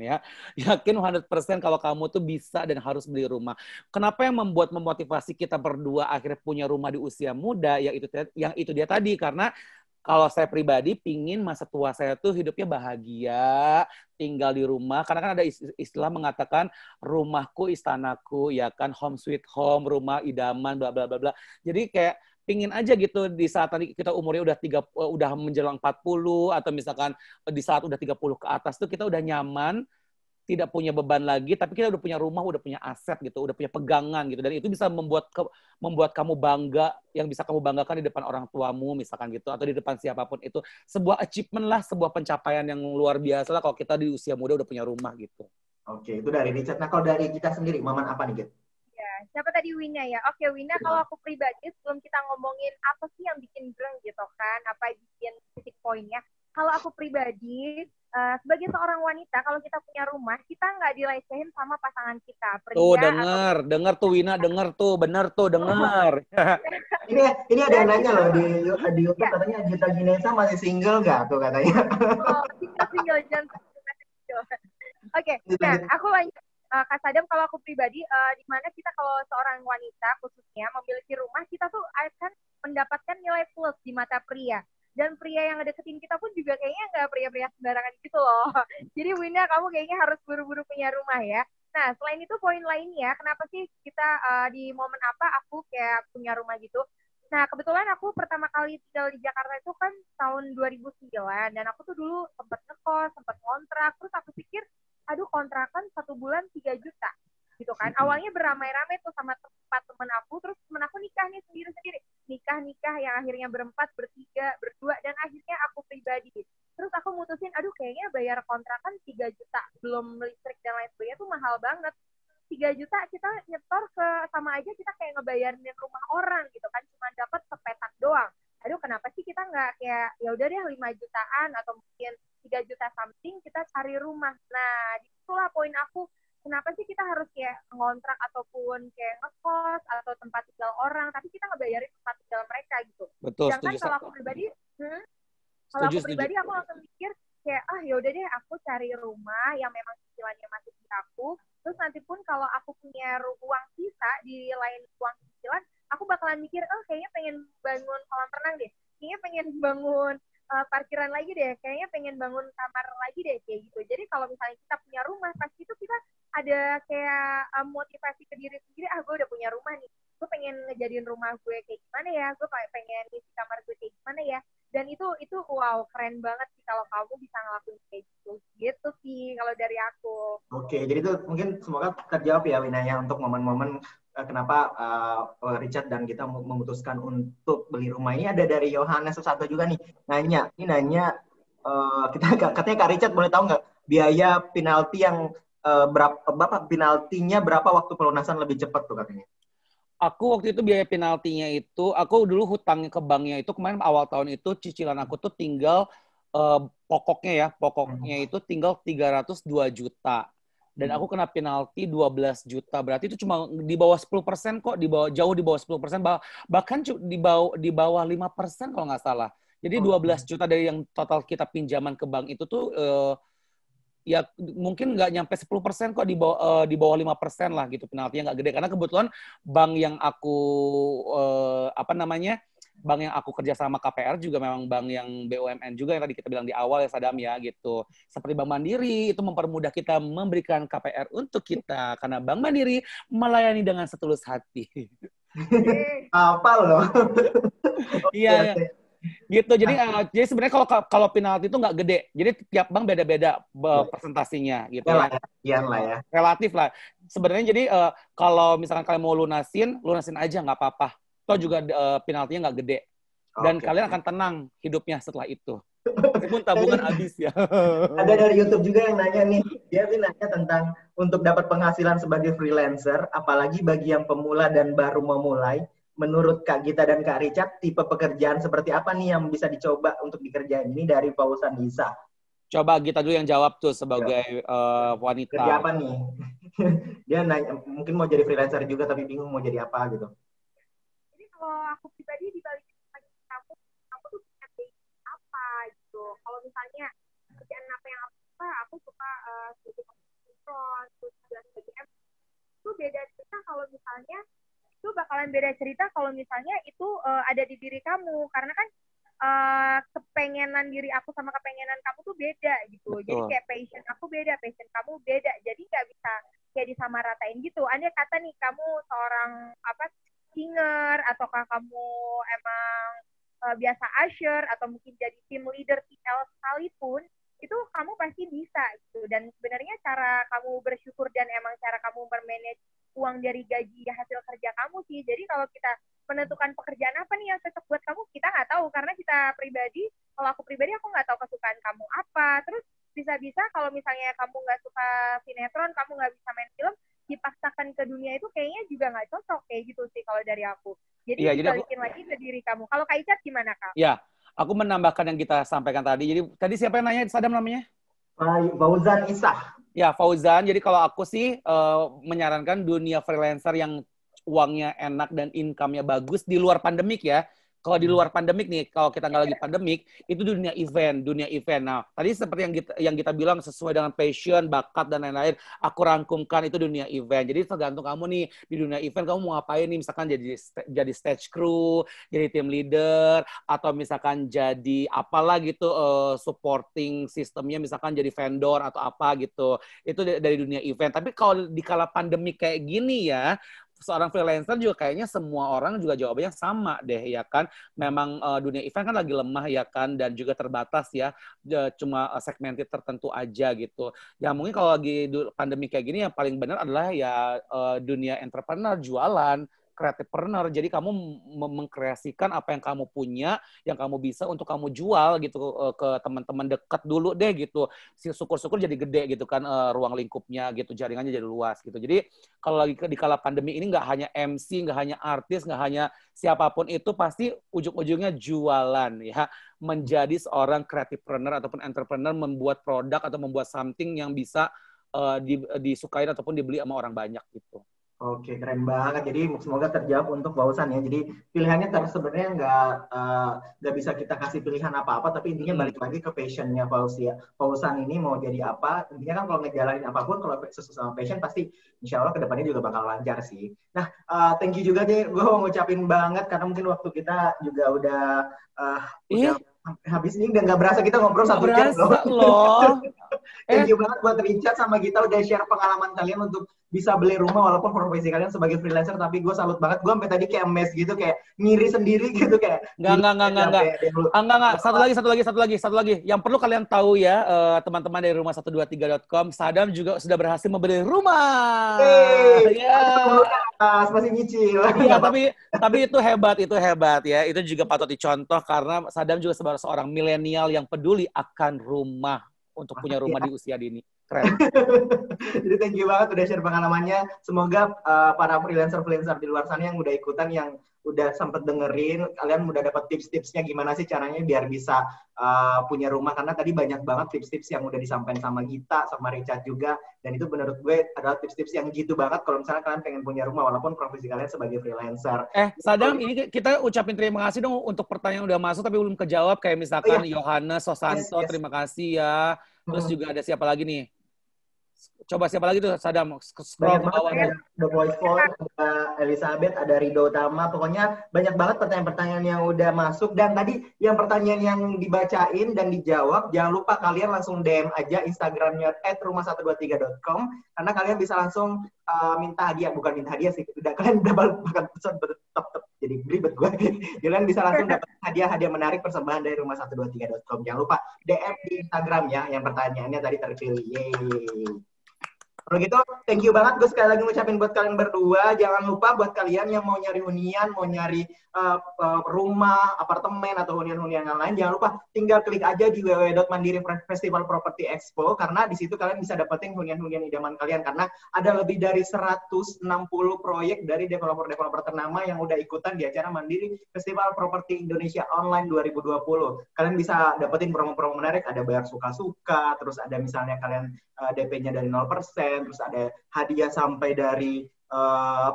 ya. Yakin 100% kalau kamu tuh bisa dan harus beli rumah. Kenapa yang memotivasi kita berdua akhirnya punya rumah di usia muda? Yang itu dia tadi, karena kalau saya pribadi pingin masa tua saya tuh hidupnya bahagia, tinggal di rumah. Karena kan ada istilah mengatakan rumahku istanaku, ya kan, home sweet home, rumah idaman, bla bla bla bla. Jadi kayak pingin aja gitu di saat tadi kita umurnya udah menjelang 40 atau misalkan di saat udah 30 ke atas tuh kita udah nyaman, tidak punya beban lagi, tapi kita udah punya rumah, udah punya aset gitu, udah punya pegangan gitu, dan itu bisa membuat kamu bangga, yang bisa kamu banggakan di depan orang tuamu misalkan gitu, atau di depan siapapun itu. Sebuah achievement lah, sebuah pencapaian yang luar biasa lah kalau kita di usia muda udah punya rumah gitu. Oke, itu dari Richard. Nah, kalau dari kita sendiri, momen apa nih, Git? Ya, siapa tadi Wina ya? Oke, Wina, kalau aku pribadi, sebelum kita ngomongin apa sih yang bikin greng gitu kan, apa yang bikin titik poinnya, kalau aku pribadi, sebagai seorang wanita, kalau kita punya rumah, kita nggak dilecehin sama pasangan kita. Tuh, denger tuh Wina, denger tuh, bener tuh, denger. ini ada yang nanya loh di YouTube, katanya Gita Ginesa masih single nggak tuh katanya? Oh, single, jangan single. Oke, nah aku lanjut. Kak Sadam, kalau aku pribadi, di mana kita kalau seorang wanita khususnya memiliki rumah, kita tuh akan mendapatkan nilai plus di mata pria. Dan pria yang ngedeketin kita pun juga kayaknya nggak pria-pria sembarangan gitu loh. Jadi Wina, kamu kayaknya harus buru-buru punya rumah ya. Nah, selain itu poin lainnya, kenapa sih kita di momen apa aku kayak punya rumah gitu? Nah, kebetulan aku pertama kali tinggal di Jakarta itu kan tahun 2009. Dan aku tuh dulu sempat ngekos, sempat ngontrak. Terus aku pikir, aduh kontrakan 1 bulan 3 juta. Gitu kan. Awalnya beramai-ramai tuh sama tempat temen aku. Terus temen aku nikah nih sendiri-sendiri. Nikah yang akhirnya berempat, bertiga, berdua, dan akhirnya aku pribadi. Terus aku mutusin, aduh kayaknya bayar kontrakan 3 juta, belum listrik dan lain sebagainya tuh mahal banget. 3 juta kita nyetor sama aja kita kayak ngebayarin rumah orang gitu kan, cuma dapat sepetak doang. Aduh kenapa sih kita nggak kayak, ya udah deh 5 jutaan atau mungkin 3 juta something kita cari rumah. Nah, disitulah poin aku, kenapa sih kita harus kayak ngontrak ataupun kayak ngekos atau tempat tinggal orang, tapi kita ngebayarin tempat tinggal mereka gitu. Betul, sedangkan kalau aku pribadi, aku langsung mikir kayak, yaudah deh aku cari rumah yang memang cicilannya masih di aku, terus nanti pun kalau aku punya uang sisa di lain uang cicilan, aku bakalan mikir, kayaknya pengen bangun kolam renang deh, kayaknya pengen bangun parkiran lagi deh, kayaknya pengen bangun kamar lagi deh, kayak gitu. Jadi kalau misalnya kita punya rumah, pasti itu kita ada kayak motivasi ke diri sendiri, gue udah punya rumah nih, gue pengen ngejadiin rumah gue kayak gimana ya, gue pengen isi kamar gue kayak gimana ya, dan itu wow, keren banget sih kalau kamu bisa ngelakuin kayak gitu sih kalau dari aku. Oke, jadi itu mungkin semoga terjawab ya Winaya untuk momen-momen kenapa Richard dan kita memutuskan untuk beli rumah ini. Ada dari Yohanes Susanto juga nih nanya kita katanya Kak Richard boleh tahu nggak biaya penalti yang penaltinya berapa waktu pelunasan lebih cepat tuh katanya? Aku waktu itu biaya penaltinya itu, aku dulu hutangnya ke banknya itu kemarin awal tahun itu cicilan aku tuh tinggal pokoknya itu tinggal 302 juta. Dan aku kena penalti 12 juta. Berarti itu cuma di bawah 10% kok, jauh di bawah 10%, bahkan di bawah 5% kalau nggak salah. Jadi 12 juta dari yang total kita pinjaman ke bank itu tuh ya mungkin nggak nyampe 10% kok, di bawah 5% lah gitu penaltinya, nggak gede. Karena kebetulan bank yang aku bank yang aku kerja sama KPR juga memang bank yang BUMN juga yang tadi kita bilang di awal ya Sadam ya gitu. Seperti Bank Mandiri itu mempermudah kita memberikan KPR untuk kita karena Bank Mandiri melayani dengan setulus hati. Apa loh? Iya. Gitu. Jadi sebenarnya kalau penalti itu nggak gede. Jadi tiap bank beda-beda presentasinya gitu ya. Lah ya. Relatif lah. Sebenarnya jadi kalau misalkan kalian mau lunasin aja nggak apa-apa. Toh juga penaltinya nggak gede. Dan kalian akan tenang hidupnya setelah itu. Meskipun tabungan habis ya. Ada dari YouTube juga yang nanya nih. Dia nanya tentang untuk dapat penghasilan sebagai freelancer, apalagi bagi yang pemula dan baru memulai. Menurut Kak Gita dan Kak Richard, tipe pekerjaan seperti apa nih yang bisa dicoba untuk dikerjain? Ini dari Pausan Lisa. Coba Gita dulu yang jawab tuh sebagai wanita. Kerja apa nih? Dia nanya, mungkin mau jadi freelancer juga tapi bingung mau jadi apa gitu. Jadi kalau aku pribadi dibalik kamu tuh punya apa gitu. Kalau misalnya kerjaan apa yang aku suka sebagai front, terus juga sebagai MC. Itu beda cerita kalau misalnya itu bakalan beda cerita kalau misalnya itu ada di diri kamu, karena kan kepengenan diri aku sama kepengenan kamu tuh beda gitu. Betul. Jadi kayak passion aku beda, passion kamu beda, jadi nggak bisa kayak disamaratain gitu. Andai kata nih kamu seorang singer, ataukah kamu emang biasa usher atau mungkin jadi team leader TL sekalipun, itu kamu pasti bisa gitu. Dan sebenarnya cara kamu bersyukur dan emang cara kamu bermanage uang dari gaji hasil kerja kamu sih. Jadi kalau kita menentukan pekerjaan apa nih yang cocok buat kamu, kita nggak tahu. Karena kita pribadi, kalau aku pribadi aku nggak tahu kesukaan kamu apa. Terus bisa-bisa kalau misalnya kamu nggak suka sinetron, kamu nggak bisa main film, dipaksakan ke dunia itu kayaknya juga nggak cocok kayak gitu sih kalau dari aku. Jadi dibalikin lagi ke diri kamu. Kalau Kak Icat gimana Kak? Ya, aku menambahkan yang kita sampaikan tadi. Jadi tadi siapa yang nanya? Sadam namanya? Fauzan Isah. Ya, Fauzan. Jadi kalau aku sih menyarankan dunia freelancer yang uangnya enak dan income-nya bagus di luar pandemik ya. Kalau di luar pandemik nih, kalau kita nggak lagi pandemik, itu dunia event. Nah, tadi seperti yang kita bilang sesuai dengan passion, bakat, dan lain-lain, aku rangkumkan itu dunia event. Jadi tergantung kamu nih, di dunia event kamu mau ngapain nih, misalkan jadi stage crew, jadi team leader, atau misalkan jadi apalah gitu, supporting sistemnya, misalkan jadi vendor atau apa gitu. Itu dari dunia event. Tapi kalau di kala pandemik kayak gini ya, seorang freelancer juga kayaknya semua orang juga jawabannya sama deh ya kan. Memang dunia event kan lagi lemah ya kan, dan juga terbatas ya, cuma segmented tertentu aja gitu. Ya mungkin kalau lagi pandemi kayak gini yang paling benar adalah ya dunia entrepreneur, jualan, creativepreneur. Jadi kamu mengkreasikan apa yang kamu punya, yang kamu bisa untuk kamu jual gitu ke teman-teman dekat dulu deh gitu. Syukur-syukur jadi gede gitu kan ruang lingkupnya gitu, jaringannya jadi luas gitu. Jadi kalau lagi di kala pandemi ini nggak hanya MC, nggak hanya artis, nggak hanya siapapun itu, pasti ujung-ujungnya jualan ya. Menjadi seorang creativepreneur ataupun entrepreneur, membuat produk atau membuat something yang bisa disukai ataupun dibeli sama orang banyak gitu. Oke, keren banget. Jadi semoga terjawab untuk Fauzan ya. Jadi pilihannya sebenarnya nggak bisa kita kasih pilihan apa-apa, tapi intinya balik lagi ke passionnya Fauzan ini mau jadi apa. Intinya kan kalau ngejalanin apapun, kalau sesuai sama passion, pasti insya Allah kedepannya juga bakal lancar sih. Nah, thank you juga deh. Gue mau ngucapin banget karena mungkin waktu kita juga udah habis ini, udah nggak berasa kita ngobrol 1 jam loh. Thank you banget buat Richard sama Gita udah share pengalaman kalian untuk bisa beli rumah walaupun profesi kalian sebagai freelancer, tapi gue salut banget. Gue sampai tadi kayak mes gitu, kayak ngiri sendiri gitu kayak. Enggak. Satu lagi. Yang perlu kalian tahu ya, teman-teman dari rumah123.com, Sadam juga sudah berhasil membeli rumah. Masih nyicil. Iya, tapi itu hebat ya. Itu juga patut dicontoh karena Sadam juga seorang milenial yang peduli akan rumah untuk punya rumah di usia dini. Keren. Jadi thank you banget udah share pengalamannya. Semoga para freelancer di luar sana yang udah ikutan, yang udah sempet dengerin, kalian udah dapat tips-tipsnya gimana sih caranya biar bisa punya rumah. Karena tadi banyak banget tips-tips yang udah disampaikan sama Gita, sama Richard juga. Dan itu menurut gue adalah tips-tips yang gitu banget kalau misalnya kalian pengen punya rumah walaupun profesi kalian sebagai freelancer. Sadam, ini kita ucapin terima kasih dong untuk pertanyaan yang udah masuk tapi belum kejawab. Kayak misalkan Yohanes Sosanto, terima kasih ya. Terus juga ada siapa lagi nih? Coba siapa lagi tuh, Sadam? Scroll ke bawah. Ada Voice Phone, ada Elizabeth, ada Rido Utama. Pokoknya banyak banget pertanyaan-pertanyaan yang udah masuk. Dan tadi yang pertanyaan yang dibacain dan dijawab, jangan lupa kalian langsung DM aja Instagramnya @rumah123.com. Karena kalian bisa langsung minta hadiah. Bukan minta hadiah sih. Kalian udah bakal pesan jadi ribet gue. Kalian bisa langsung dapat hadiah menarik persembahan dari rumah123.com. Jangan lupa DM di Instagram ya, yang pertanyaannya tadi terpilih. Yeay. Kalau gitu, thank you banget. Gue sekali lagi ngucapin buat kalian berdua. Jangan lupa buat kalian yang mau nyari hunian, mau nyari rumah, apartemen, atau hunian-hunian yang lain, jangan lupa tinggal klik aja di www.mandiri-festival-property-expo, karena di situ kalian bisa dapetin hunian-hunian idaman kalian. Karena ada lebih dari 160 proyek dari developer-developer ternama yang udah ikutan di acara Mandiri Festival Properti Indonesia Online 2020. Kalian bisa dapetin promo-promo menarik, ada bayar suka-suka, terus ada misalnya kalian DP-nya dari 0%, terus ada hadiah sampai dari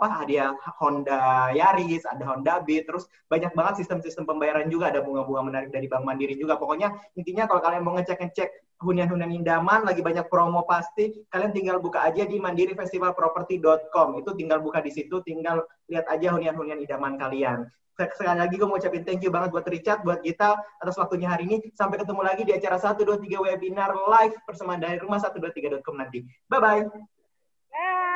hadiah Honda Yaris, ada Honda Beat, terus banyak banget sistem-sistem pembayaran juga, ada bunga-bunga menarik dari Bank Mandiri juga. Pokoknya intinya kalau kalian mau ngecek hunian-hunian idaman, lagi banyak promo pasti, kalian tinggal buka aja di mandirifestivalproperty.com. Itu tinggal buka di situ, tinggal lihat aja hunian-hunian idaman kalian. Sekali lagi gue mau ucapin thank you banget buat Richard, buat Gita atas waktunya hari ini. Sampai ketemu lagi di acara 123 webinar live bersama dari rumah123.com nanti. Bye-bye. Bye.